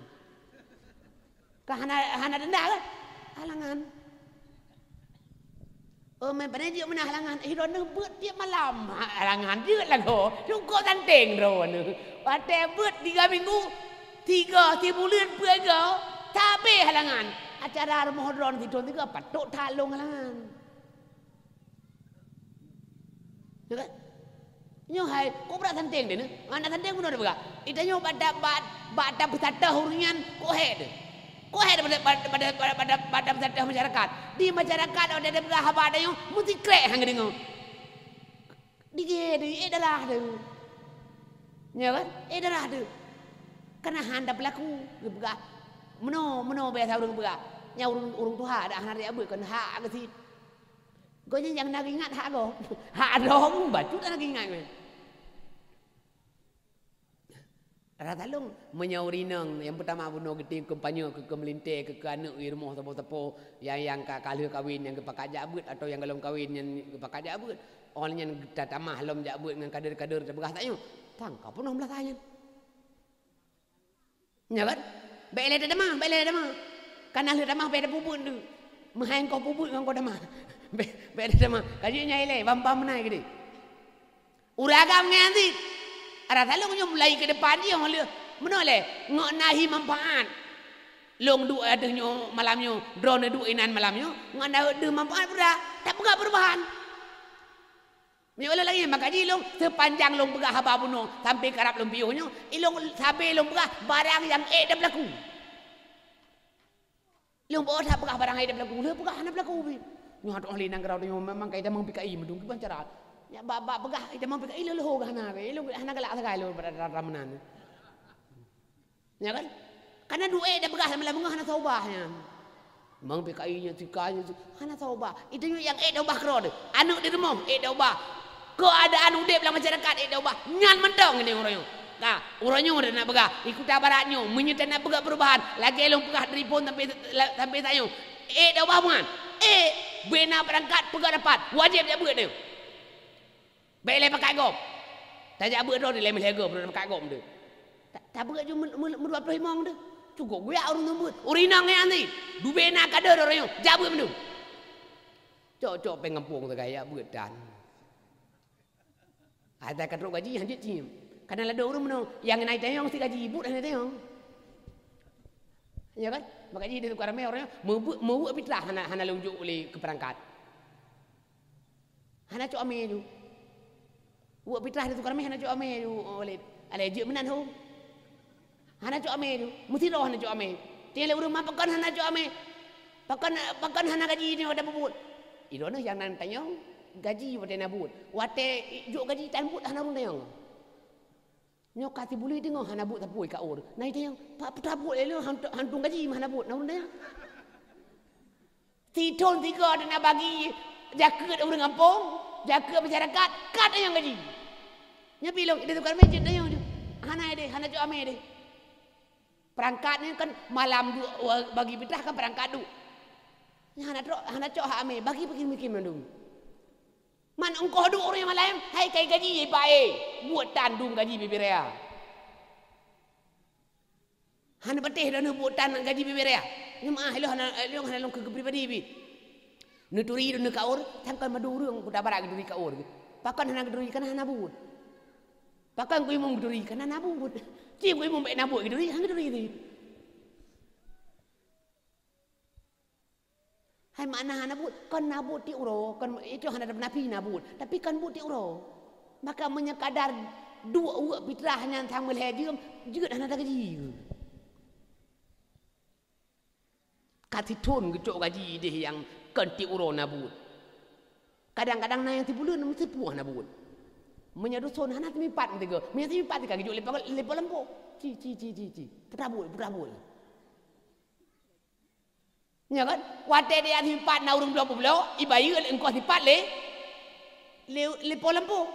Kah hana denda kan? Halangan. Main pada dia mana halangan. Ron buat tiap malam. Halangan dia lah go. Cukup tanteng Ron. Pada buat 3 minggu. 3 bulan perga. Tapi halangan. Acara Ramadan di tahun 3 patok talung halangan. Juga. Nyo hai, kau berat tanteng dia ni. Mana tanteng pun ada berapa? Itanya pada pesatah hurian kau hai. Kau hai pada pesatah masyarakat. Di masyarakat ada berapa haba ada yang mesti krek hang dengo. Di adalah tu. Ya kan? Adalah tu. Karena handa pelaku berapa? Meno biasa urang berapa? Nya urang tuha ada anak dia abut kan hak ke si. Kau yang nak ingat hak kau. Hak dong baju tak nak ingat kau. Ratalung menyauri nang yang pertama bunuh gede kempanya ke melintir ke anak di rumah tapo-tapo yang kalau kahwin yang ke pakajak abut atau yang galong kahwin yang ke pakajak abut orang yang tatamah lom jak abut dengan kader-kader berah taknya tangkap pun 16 tahun. Ya kan? Baiklah demah. Kan ahli demah beda puput tu. Mahang kau puput dengan kau demah. Beda demah. Kajinya ile bam-bam naik gede. Uragam nganti ada talung yang mulai ke depan dia orang menoleh ngok nahi manfaat long dua adanya malamnya drone dua inan malamnya ngok nahi manfaat pula tak pegah perubahan mula lagi maka ji long sepanjang long pegah haba bunuh sampai karap long piuhnya ilong sampai long pegah barang yang dah berlaku long bawa tak pegah barang dah berlaku dia pegah anak berlaku nyo hat oleh nang kerau dia memang kaitan mengpikai medung ke pancara ya baba pegah ita mau pegah ilo lo hana ke ilo hana galak sagai lo pada ramanan ya kan karena duit dah pegah malam mengah hana saubahnya mang PKI nya tikanya hana saubah itu yang dah ubah kro anu di rumah dah ubah keadaan udip dalam masyarakat dah ubah nyan mentong ini orangnya nah orangnya udah nak pegah ikut baratnya menyertai nak pegah perubahan lagi lo pegah telefon sampai tayo dah ubah bukan benar berangkat pegah dapat wajib dia buat dia. Baiklah pakai gom. Tak jak buat dah dia lemah gom pakai gom tu. Tak buat je mulu apa himang tu. Cukup gue orang tu buat. Urinang ni nanti. Dua nak kader orang yang jak buat tu. Cok pengampung tu gaya buat dan. Ada kadro gaji yang jijim. Karena ada orang mana yang naik tayang si gaji ibu dan naik tayang. Ya kan? Maka jadi dia tukar ramai orang mau fitrah hana lunjuk oleh keperangkat. Hana cok ame tu. Buat fitrah dia tukar ramai hana cok ame tu oleh je menan ho. Hana cok ame tu. Mesti roh hana cok ame. Dia urang mapakan hana cok ame. Pakan hana gaji ni ada bubut. Idona yang nan tayang gaji wate nabut. Wate juk gaji tan but hana run tayang. Nyo kati boleh tengok hana but tapui ka or. Nai tayang pak putabut le hantung gaji mana but na run tayang. Titon 3 nak bagi jaket orang kampung, jaket masyarakat, kat yang gaji. Nya bilong dia tukar meja tayang tu. Hana jo ame deh. Perangkat ni kan malam bagi fitrah kan perangkat du. Hana cok hak ame bagi bikin mandung. Man engkau du orang yang malam, hai kai gaji bae. Buat tandung gaji bibirea. Hana betih dah buat tan gaji bibirea. Ni mah hana long ke pribadi bi. Nuturi nu kaur, tangkan madurung kuda barak geduri kaur. Pakan hana geduri kan hana buat. Pakan ku imong geduri kan hana buat. Cim ku imong bae nabut geduri, hang geduri tu. Hai mana hana but kan nabut ti uro kan itu hana napi nabut tapi kan but ti uro maka menyekadar dua uak fitrahnya tang meleh juga hana gaji katitun gecok gaji deh yang kan ti uro nabut kadang-kadang na yang ti bulan mesti puah nabut menyaduson hana temipat tiga menyati mipat tiga gejok lepo lempo ci putabut ya kan? Wate dia himpat na urung 20 ibayu engkau himpat le polempo.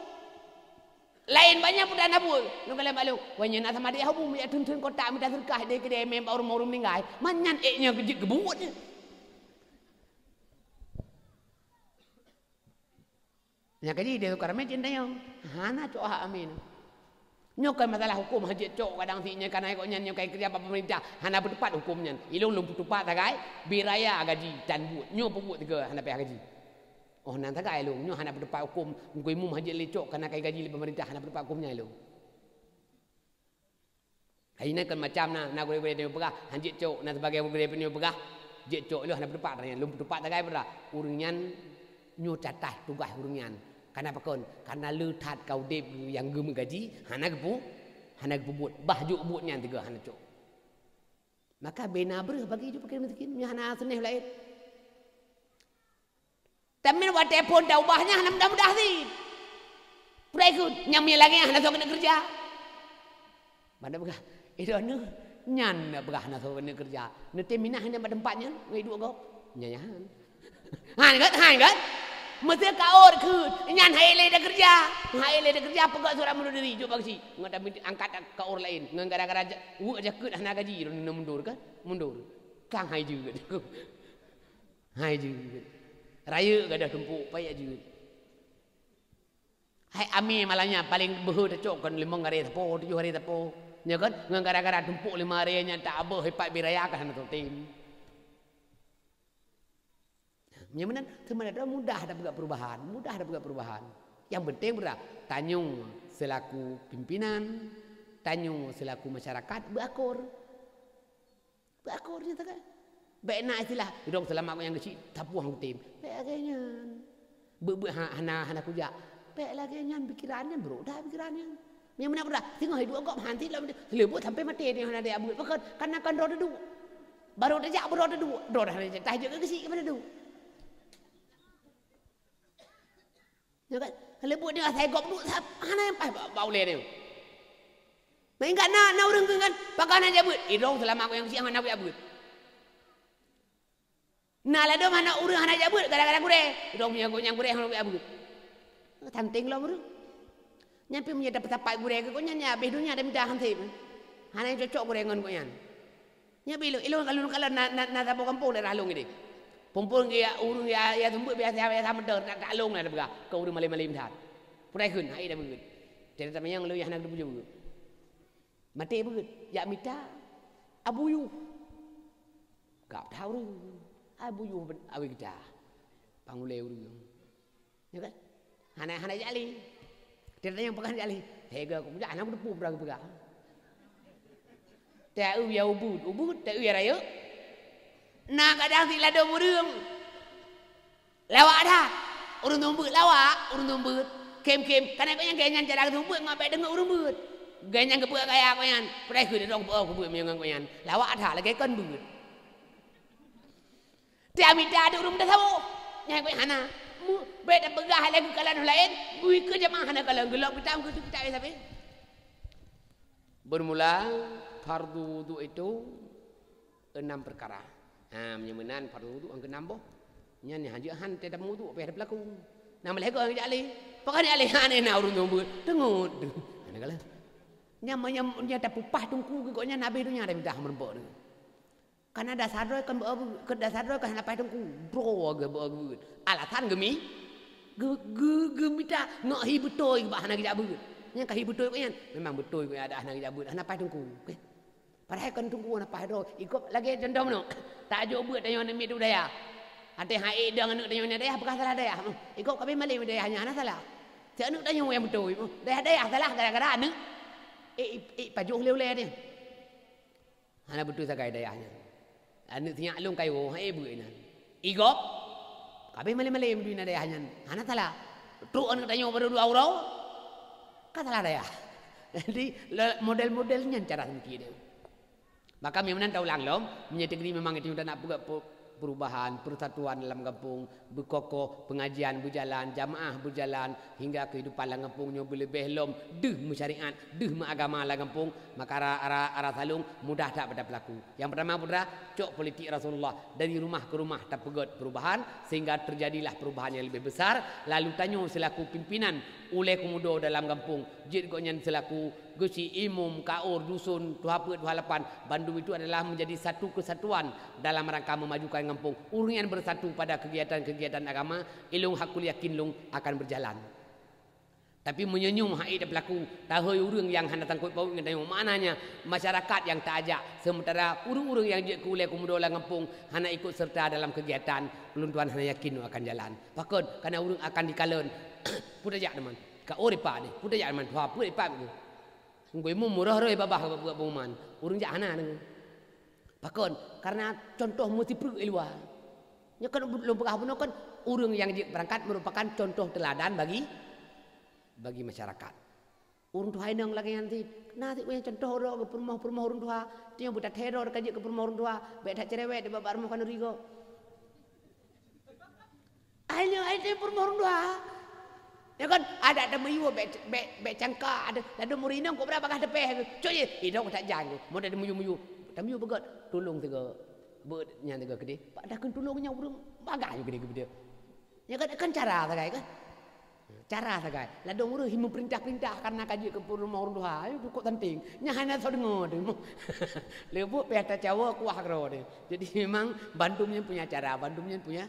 Lain banyak pun dah nabul. Nu kala malu, wanya nak sama dia hubung dia tun kota minta surkah dia kedai memang orang meninggal. Manyan eknya gebut dia. Ya kaji dia tukar meja tayang. Hana cok hak amin. Nyokan masalah hukum haji cok kadang sinya kan kok nyan nyokai kerja pemerintah hana bertepat hukumnya ilung lung bertepat tagai biraya gaji dan buat nyo pebut tiga hana payah gaji Oh nan tagai lu, nyo hana berdepan hukum, ngui mum haji lecok karena kai gaji pemerintah hana berdepan hukumnya lu. Hari ni kan macam na gure-gure dia pegah, hanjit cok, na sebagai gure dia pegah, jek cok lu hana berdepan tanya, lu berdepan tagai berda, urunyan nyo catah tugas urunyan. Karena apa kon? Karena lu tat kau dep yang gem gaji, hana gepu buat, bah juk buatnya tiga hana cok. Maka bena ber bagi ju pakai miskin, nya hana seneh lain. Tapi buat telepon dah ubahnya hana mudah-mudah sih. Pulai ku nyamnya lagi hana sok kena kerja. Mana begah? Itu anu nyan begah hana sok kena kerja. Nanti minah hana pada tempatnya, ngai dua gop. Nyanyahan. Han kan? Mesti kau ke nyan hai le dah kerja. Hai le dah kerja pegak surat mundur diri jom bagi. Ngada angkat kau lain. Ngan gara-gara u aja ke hana gaji mundur kan? Mundur. Kang hai juga. Hai juga. Raya gak ada tumpuk payah juga. Hai ami malahnya paling behu tecok kan 5 hari tapo 7 hari tapo. Ya kan ngan gara-gara tumpuk 5 hari nya tak abah hepat biraya kan tu tim. Nyaman teman ada mudah ada perubahan. Yang penting berat Tanjung selaku pimpinan, Tanjung selaku masyarakat berakor nyata kan. Baik nak istilah dong selama aku yang kecil tapuang tim. Baik agaknya. Hana kujak. Baik lagi nyan pikirannya bro, dah pikirannya. Yang mana berat? Tengok hidup kau hanti lah lebut sampai mati dia hana dia abut. Karena kan roda dua. Baru dah jak roda dua. Roda hana tak tajuk ke sik kepada dua. Ya kan? Lebut dia saya gop duk hana yang bau le dia. Main enggak nak urang kan pakai aja abut. Dong selama aku yang kecil hana aku abut. Nah lah dong anak urang anak jabut gara-gara gure. Dong punya gonyang gure hang abut. Tanting lah bro. Nyampe punya dapat tapai gure ke gonyang nya habis dunia ada minta hanti. Hana yang cocok gure ngon gonyang. Nya bilu ilung kalau na tapo kampung dah halung ini. Pompong dia urang ya tumbuk biasa sama der tak alung lah dah kau urang malai-malai minta. Purai kun hai dah begut. Jadi sama yang lu yang nak buju. Mati begut. Ya minta abuyu. Gak tahu tu. Abu yu awi kita panguleu dulu ya kan hana jali tidak yang pegang jali hega aku punya anak berpu berang pegang tak ya ubud tak ya raya nak kadang sila do murung lawak dah urung tumbut kem karena kau yang ganyan cara tumbut ngapai dengar urung but ganyan ke kaya kau yang pernah kau dong aku but menyangan kau yang lawak dah lagi kan but dia minta ada urung dah tahu. Yang kau hana. Beda begah lagi kalan lain. Bui ke jemaah hana kalan gelap kita sampai. Bermula fardu wudu itu 6 perkara. Menyamanan fardu wudu ang ke-6 boh. Nya ni haji han tidak wudu apa ada berlaku. Nama lagi orang jali. Pakai ni alih hana na urung tumbut. Dengut. Hana kalan. Nya tak pupah tungku ke nya nabi dunia ada minta merempok tu. Karena dasar doy kan dasar doy kan apa itu bro agak alatan gemi gemita nak hibutoi bah nak kita but yang kah hibutoi kan memang betul kan ada nak kita but apa itu okay. Padahal kan tunggu apa doy ikut lagi contoh no tak jo but tanya ni tu daya ada hai dengan nak tanya daya apakah salah daya ikut kami malay daya hanya ana salah saya nak tanya yang betul daya salah gara-gara anu pajuh leu-leu ni ana betul sagai dayanya anu tiak long kayu hai bu ina igop kabe male-male duina daya hanyan hana salah tu anu tanya baru 2 euro ka salah daya jadi model-modelnya cara sendiri dia maka memang tahu lang lom menyetagri memang itu nak buat perubahan persatuan dalam kampung berkokoh pengajian berjalan jamaah berjalan hingga kehidupan dalam kampungnya lebih lom deh masyarakat deh agama dalam kampung maka arah salung mudah tak pada pelaku yang pertama putra cok politik Rasulullah dari rumah ke rumah tak pegot perubahan sehingga terjadilah perubahan yang lebih besar lalu tanyo selaku pimpinan oleh komodo dalam kampung jid gonyan selaku Gusi imum kaur dusun tuhaput tuhalapan Bandung itu adalah menjadi satu kesatuan dalam rangka memajukan kampung urungan bersatu pada kegiatan-kegiatan agama ilung hakul yakin lung akan berjalan Tapi menyenyum hak ida berlaku tahoi urang yang hendak tangkut bau dengan tayung maknanya masyarakat yang tak ajak sementara urang-urang yang je kuliah kemudian ngempung hendak ikut serta dalam kegiatan peluntuan hendak yakin akan jalan. Pakon karena urang akan dikalen pudajak teman. Ka ori pa ni pudajak teman pa pudai pa ni. Ngoi mu murah roi babah buat boman. Urang jak hana dengan. Pakon karena contoh mesti perlu luar. Nya kan belum pegah pun kan urang yang berangkat merupakan contoh teladan bagi masyarakat. Urang tuha nang lagi nanti punya contoh ro ke perumah urang tuha dia budak teror kaji ke perumah urang tuha baik tak cerewet di babar rumah kan rigo. Ayo perumah urang tuha. Ya kan ada meyu be cangka ada murinang kok berapa kah depeh. Cuy, idok tak jang. Mau ada meyu tapi begot tolong tiga nya tiga gede. Pak dah kan tolongnya urang bagai gede-gede. Ya kan cara sagai kan. Cara sagai. Lah dong urang himu perintah-perintah karena kaji ke rumah orang tua. Ayo kok penting. Nya hanya so dengar tu. Lebut pihak cawa kuah kro dia. Jadi memang Bandungnya punya cara, Bandungnya punya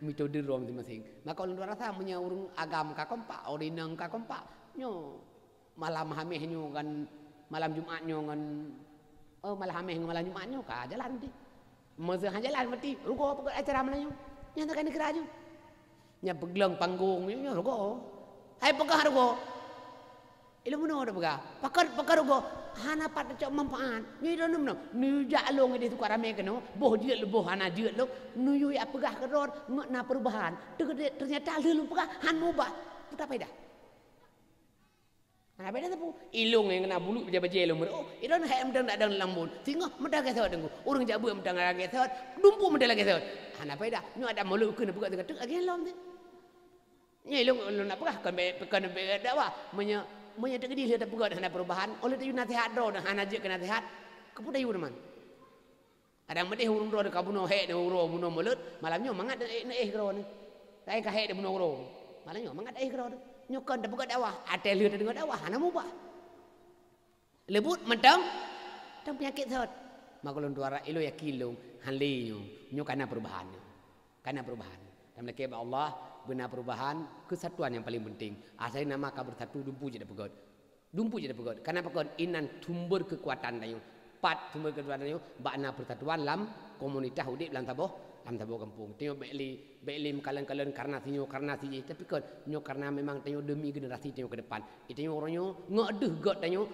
metode rom masing-masing. Maka orang tua rasa punya urang agam ka kompak, orinang ka kompak. Nyo malam hameh nyo kan malam Jumat nyo kan malam hameh malam Jumat nyo ka jalan ti. Masa jalan mati ruko apa acara mana nyo. Nya tak kena kerja. Nya pegelang panggung nya ruko. Hai pegah ruko. Ilmu no ada pegah. Pakar ruko. Hana pat cak manfaat. Ni donum no. Ni jalong di tukar rame keno. Boh dia leboh hana dia lo. Nu yu ya pegah keror na perubahan. Ternyata lu pegah han mubah. Putar pada. Nah, beda tu ilung yang kena bulu baca ilung. Oh, iron hai mendang tak dang lambun. Singo mendang ke sawat dengu. Urang jabu mendang ke sawat, dumpu mendang ke sawat. Hana beda. Nyu ada mulu kena buka dekat lagi lom tu. Nya ilung nak pegah kan dakwah menya tak gedi dia buka hana perubahan. Oleh tu nasihat do hana je kena nasihat. Kepudayu teman. Ada medeh urang do dekat buno he de uro buno mulut, malamnya mangat gro ni. Saya ka he de buno uro. Malamnya mangat gro. Nyokon dah buka dakwah, ada lihat dengan dakwah, hana mubah. Lebut mentang, tang penyakit sot. Maka lon tuara ilo ya kilung, hanli nyo karena perubahan. Karena perubahan. Dan mereka Allah benar perubahan kesatuan yang paling penting. Asal nama kabur satu dumpu je dah pegot. Dumpu je dah pegot. Karena pegot inan tumbur kekuatan dayu. Pat tumbur kekuatan dayu, bakna persatuan lam komunitas udip lam taboh kampung. Tengok beklim kalian karena sinyo tapi kan nyo karena memang tengok demi generasi tengok ke depan. Tengok orangnya ngedeh god tengok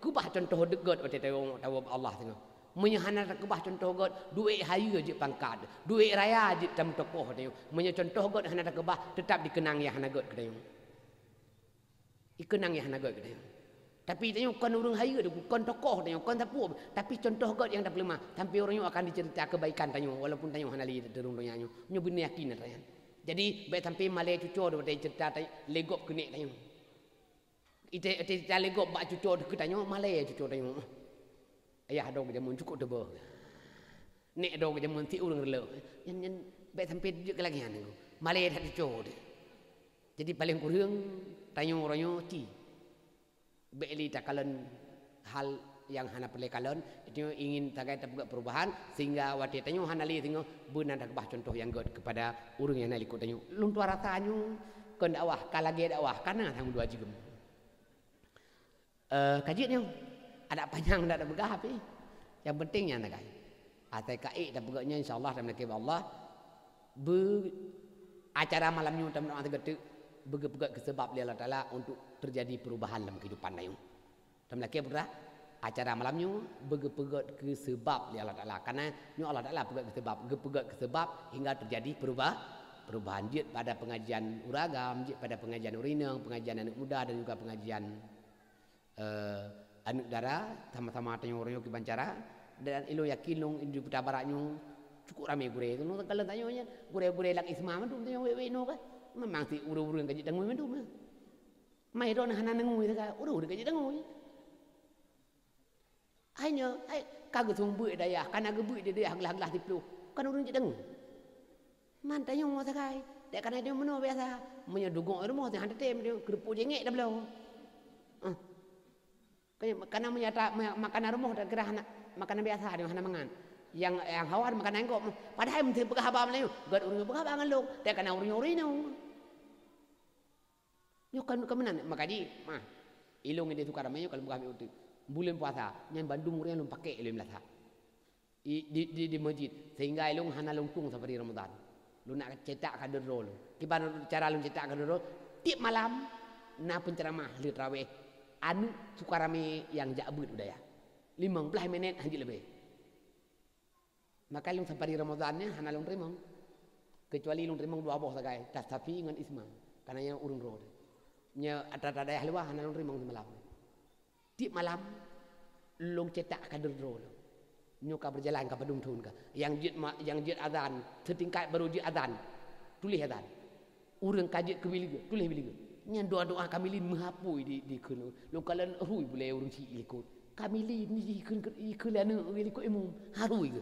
kubah contoh degot ote tengok tahu Allah tengok. Menyahana kubah contoh god duit hayu je pangkat, duit raya je tam tokoh tengok. Menya contoh god hana kubah tetap dikenang ya hana god tengok. Dikenang ya hana god tengok. Tapi tengok kon urang hayu tu kon tokoh tengok kon tapu tapi contoh god yang dak lemah sampai orangnya akan dicerita kebaikan tengok walaupun tengok hana li derung dunia nyo nyo benar yakin tanya. Jadi baik sampai malai cucu do cerita legop kenek tengok. Ite legop bak cucu ke tengok malai cucu tengok. Ayah dog jamun cukup debe. Nek dog jamun ti urang rele. Yan baik sampai je lagi anu. Malai dak cucu. Jadi paling kurang tengok orangnya ti. Beli takalan hal yang hana perlu kalian itu ingin tagai terbuka perubahan sehingga waktu tanya hana li tengok benar dak bah contoh yang god kepada urang yang nalikut tanya lun tuara tanyu kon dakwah kalage dakwah karena tanggung dua jigem kajiannya ada panjang dak ada begah tapi yang pentingnya nak kai atai kai dak begahnya insyaallah dan nakib Allah acara malamnya teman-teman tegak begak sebab dia Allah Taala untuk terjadi perubahan dalam kehidupan lain. Dan lagi pula acara malamnya begak ke sebab dia Allah Taala karena nyo Allah Taala begak ke sebab hingga terjadi perubahan dia pada pengajian uragam, dia pada pengajian urinang, pengajian anak muda dan juga pengajian anak dara sama-sama tanya orang ke bancara dan ilo yakin long di putar baratnya cukup ramai gure tu kalau tanya gure lak isma tu tanya we no kan memang si uru-uru yang gaji dengung itu mah. Mai ron hana nengu itu kan, uru gaji dengu. Hanya, kagak sumbu daya, karena gebu dia haglah tiplu, kan urun gaji dengu. Mantanya mau sakai, dek karena dia meno biasa, menyedugong rumah tu hantar tem dia kerupuk jengek dah belau. Karena menyata makanan rumah tak kira makanan biasa dia hana mangan. Yang hawar makanan kok, padahal mesti pegah abang lain, gad urun pegah abangan lo, dek karena urun. Nyo kan kemenan makaji mah ilung ini tukar ramai kalau bukan itu bulan puasa nyan Bandung orang lu pakai ilung lasa di masjid sehingga ilung hana lungtung seperti Ramadan lu nak cetak kader roll gimana cara lu cetak kader roll tiap malam na penceramah li tarawih anu tukar ramai yang jabut udah ya 15 menit haji lebih maka ilung seperti Ramadannya hana lung terima kecuali ilung terima dua boh sagai tapi dengan isma karena yang urung roll nya ada daya luah hana lung terima malam tiap malam long cetak kader roll nyoka berjalan ke Padung Tun ka yang jid azan setingkat baru jid azan tulis azan urang kajit ke bilik tulis bilik nya doa-doa kamilin menghapui di kun lo kalen hui boleh urang ci ikut kamilin ni ikun lana ikut imum harui ke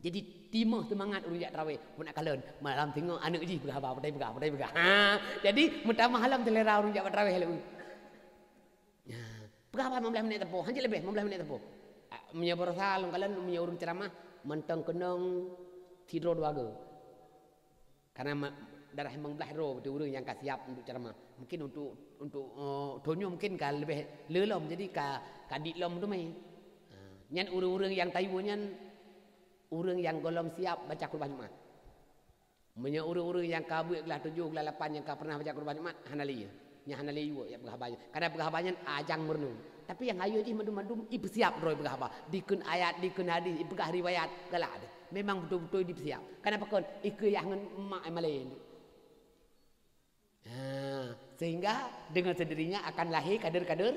jadi timah semangat urang jak tarawih pun nak kalen malam tengok anak ji berapa pedai begah ha jadi mudah malam telera urang jak tarawih lalu ya berapa 15 menit tepo hanya lebih 15 menit tepo punya berasa long kalian punya urung ceramah mentang kenang tidur dua go karena darah emang belah ro betul urung yang tak siap untuk ceramah mungkin untuk tonyo mungkin kan lebih lelom jadi kadik lom tu mai nyan urung-urung yang tayu nyan urung yang golong siap baca Quran Jumat punya urung-urung yang kabut kelas 7 kelas 8 yang pernah baca Quran Jumat hanali nya hanali juga ya berhabanya karena berhabanya ajang murnu tapi yang ayo di madum-madum ibu siap roy berhaba dikun ayat dikun hadis ibu kah riwayat galak ada memang betul-betul ibu siap kenapa kon ikut yang mak malen sehingga dengan sendirinya akan lahir kader-kader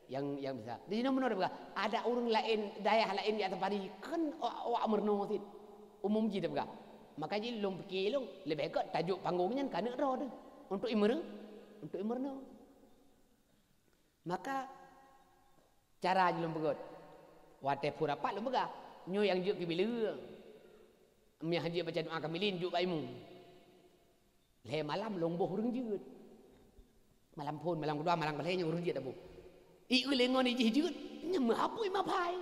yang bisa di sini menurut ada orang lain daerah lain di atas pari kan awak murnu sit umum gitu berga makanya long pikir long lebih baik tajuk panggungnya kan ro untuk imurno maka cara jelum begot wate pura pak lu bega nyo yang juk bila mi haji baca doa kamilin juk baimu le malam long boh urang jeut malam pun malam kedua malam kelenya urang jeut abu i lengon i jeut nya ma apoi ma pai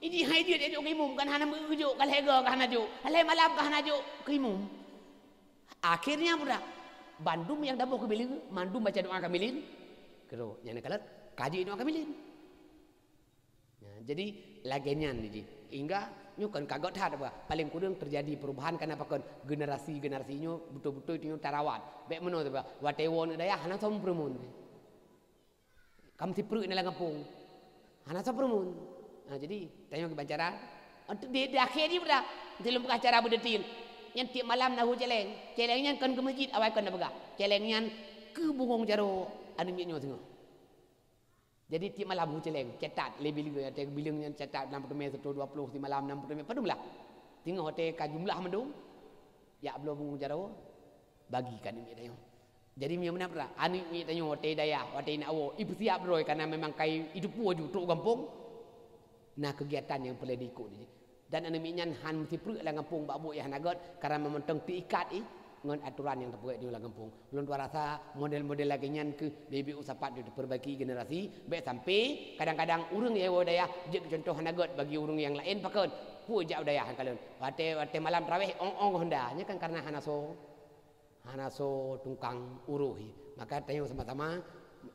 i hai jeut juk imum kan hana juk kal hega kan hana juk le malam kan hana juk imum akhirnya budak Bandung yang dah ke bilik mandum baca doa kamilin kero yang kalat kaji doa kamilin jadi lagian ni hingga nyukan kagot hat apa paling kurang terjadi perubahan karena apa generasinya betul-betul itu tarawat baik meno tu apa watewon daya hana som permun kam tipru ni kampung hana som permun jadi tanya ke bancaran di akhir ni budak dalam acara berdetil yang tiap malam nahu celengnya kan ke masjid awal kan nak celengnya ke bungong jaro anu nyo tengok jadi tiap malam hu celeng cetat lebih ada bilangnya cetat 60 menit 20 di malam 60 menit padumlah tengok hotel ka jumlah mendung ya belum bungong jaro bagikan ini tengok jadi dia mana pula anu ni tengok hotel daya hotel nak awo ibu siap roy karena memang kai hidup waju tok kampung nah kegiatan yang boleh diikut ni dan aneminya han mesti perut lah kampung babu yang nagot karena mementang diikat dengan aturan yang terbuat di ulang kampung belum tua rasa model-model lagi nyan ke baby usapat diperbaiki generasi baik sampai kadang-kadang urang ya daya jadi contoh nagot bagi urang yang lain pakon puja daya kalian wate malam tarawih ong hendanya kan karena hanaso tungkang uruhi maka tanya sama-sama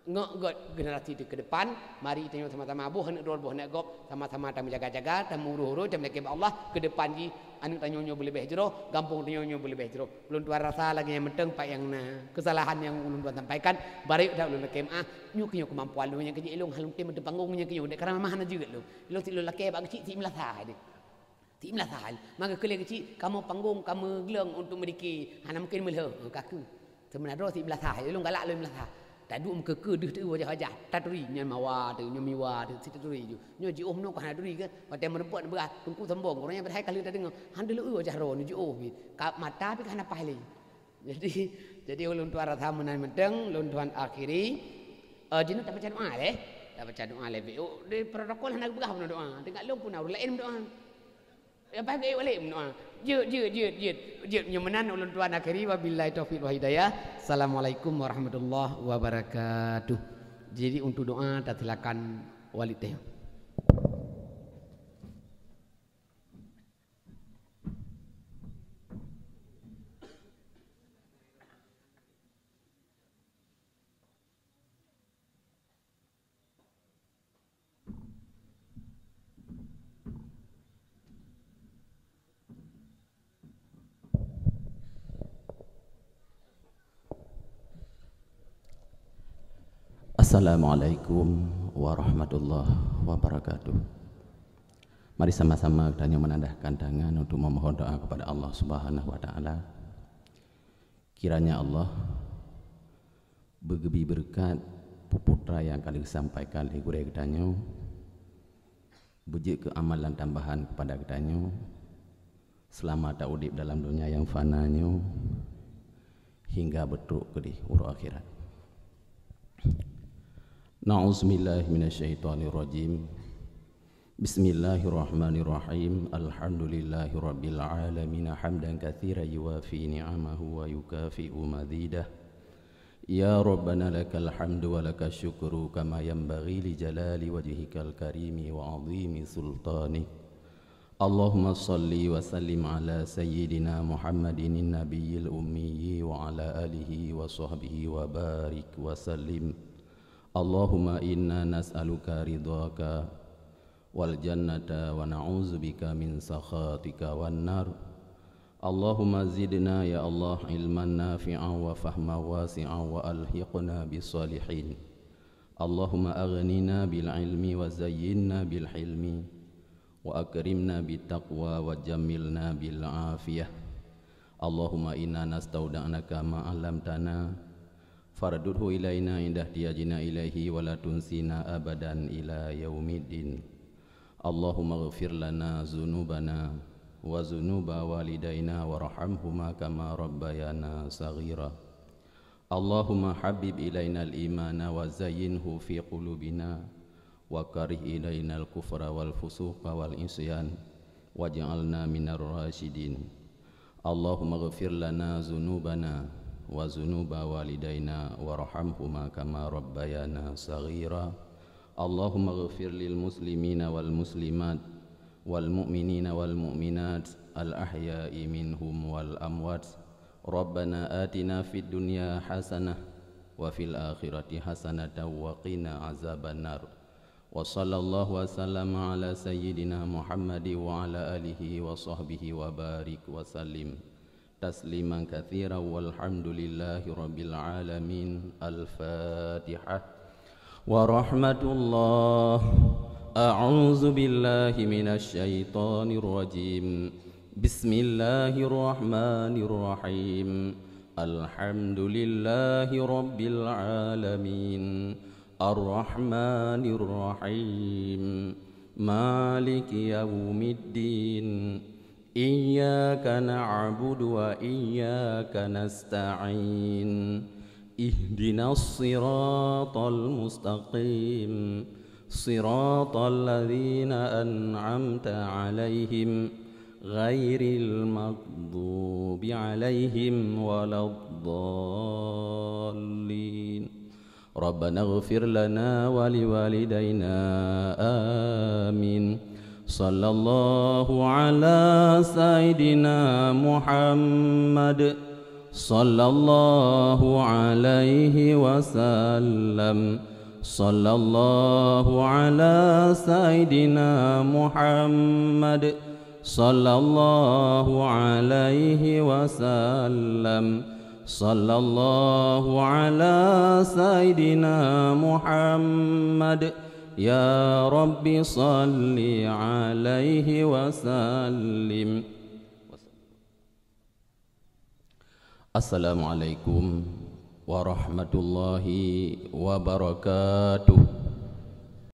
ngegot generasi ke depan mari tengok sama-sama abu hendak dol boh nak gop sama-sama tam jaga-jaga tam uruh-uruh tam lekep Allah ke depan ji anu tanyonyo boleh behjero gampung tanyonyo boleh behjero ulun tuan rasa lagi yang menteng pak yang kesalahan yang ulun tuan sampaikan bari dah ulun lekep nyuk kemampuan lu yang keji ilung halung tim de panggungnya keju karena mahana juga lu ilung si lu lekep bag cik si melasah ti melasah maka kele kecil kamu panggung kamu geleng untuk memiliki hana mungkin meleh kaku sebenarnya si melasah ilung galak lu melasah tadu mkeke deh tu wajah taturi nyan mawa tu nyomiwa tu sitaturi ju nyo ji om no kan aduri ke pate merepot berat tungku sembong orangnya berhai kali dah dengar handelu wajah ro ju oh mata tapi kan apa hali jadi ulun tuan rasa menan menteng ulun tuan akhiri jinu tak baca doa leh tak baca doa leh di protokol hendak begah doa tengok lu pun lain doa apa ke boleh doa je nyomenan ulun tuan akhiri wabillahi taufiq wa hidayah. Assalamualaikum warahmatullahi wabarakatuh. Jadi untuk doa dan silakan walid teh. Assalamualaikum warahmatullahi wabarakatuh. Mari sama-sama kita menandahkan tangan untuk memohon doa kepada Allah Subhanahu wa taala. Kiranya Allah bergebi berkat puputra yang kali disampaikan di gurau kedanyo, bujik ke amalan tambahan kepada kedanyo, selamat udip dalam dunia yang fananyo, hingga betul ke di urut akhirat. Na'udzubillahi minasyaitonirrajim. Bismillahirrahmanirrahim. Alhamdulillahi rabbil alamin hamdan katsiran yuwafi ni'amahu wa yukafi'u mazidah. Ya Rabbana lakal hamdu wa lakal syukru kama yanbaghi li jalali wajhikal karimi wa 'azimi sultanik. Allahumma salli wa sallim ala sayyidina Muhammadin nabiyil ummi wa ala alihi wa sahbihi wa barik wa sallim. Allahumma inna nas'aluka ridhaka wal jannata wa na'udzubika min sakhatika wan nar. Allahumma zidna ya Allah ilman nafi'an wa fahman wasi'an wa alhiqna bis salihin. Allahumma aghnina bil ilmi wa zayyinna bil hilmi wa akrimna bit taqwa wa jammilna bil afiyah. Allahumma inna nastauda'naka ma 'allamtana fardudhu ilaina indah tiyajina ilaihi wa la tunsina abadan ila yaumiddin. Allahumma ghfir lana zunubana wa zunuba walidaina warhamhuma kama rabbayana saghira. Allahumma habib ilaina al-imana wa zayyinhu fi qulubina wa karih ilaina al-kufra wal fusuqa wal isyan waj'alna minar rasyidin. Allahumma ghfir lana zunubana wa zunuba walidaina warhamhuma kama rabbayana saghira. Allahumma ghfir lil muslimina wal muslimat wal mu'minina wal mu'minat al ahya'i minhum wal amwat. Rabbana atina fid dunya hasanah wa fil akhirati hasanatan wa qina azabannar. Wa sallallahu wa sallama ala sayyidina Muhammadi wa ala alihi wa sahbihi wa barik wa sallim tasliman katsiran walhamdulillahi rabbil alamin. Al-Fatihah. Wa rahmatullah. A'udzu billahi minasy syaithanir rajim. Bismillahirrahmanirrahim. Alhamdulillahi rabbil alamin. Ar-Rahmanir Rahim. Maliki yaumiddin. Iyyaka na'budu wa iyyaka nasta'in. Ihdinas siratal mustaqim. Siratal ladzina an'amta 'alaihim ghairil maghdubi 'alaihim waladdallin. Rabbana ighfir lana wa liwalidayna amin. Sallallahu ala sayyidina Muhammad sallallahu alaihi wasallam. Sallallahu ala sayyidina Muhammad sallallahu alaihi wasallam. Sallallahu ala sayyidina Muhammad. Ya Rabbi salli alaihi wasallim. Assalamualaikum warahmatullahi wabarakatuh.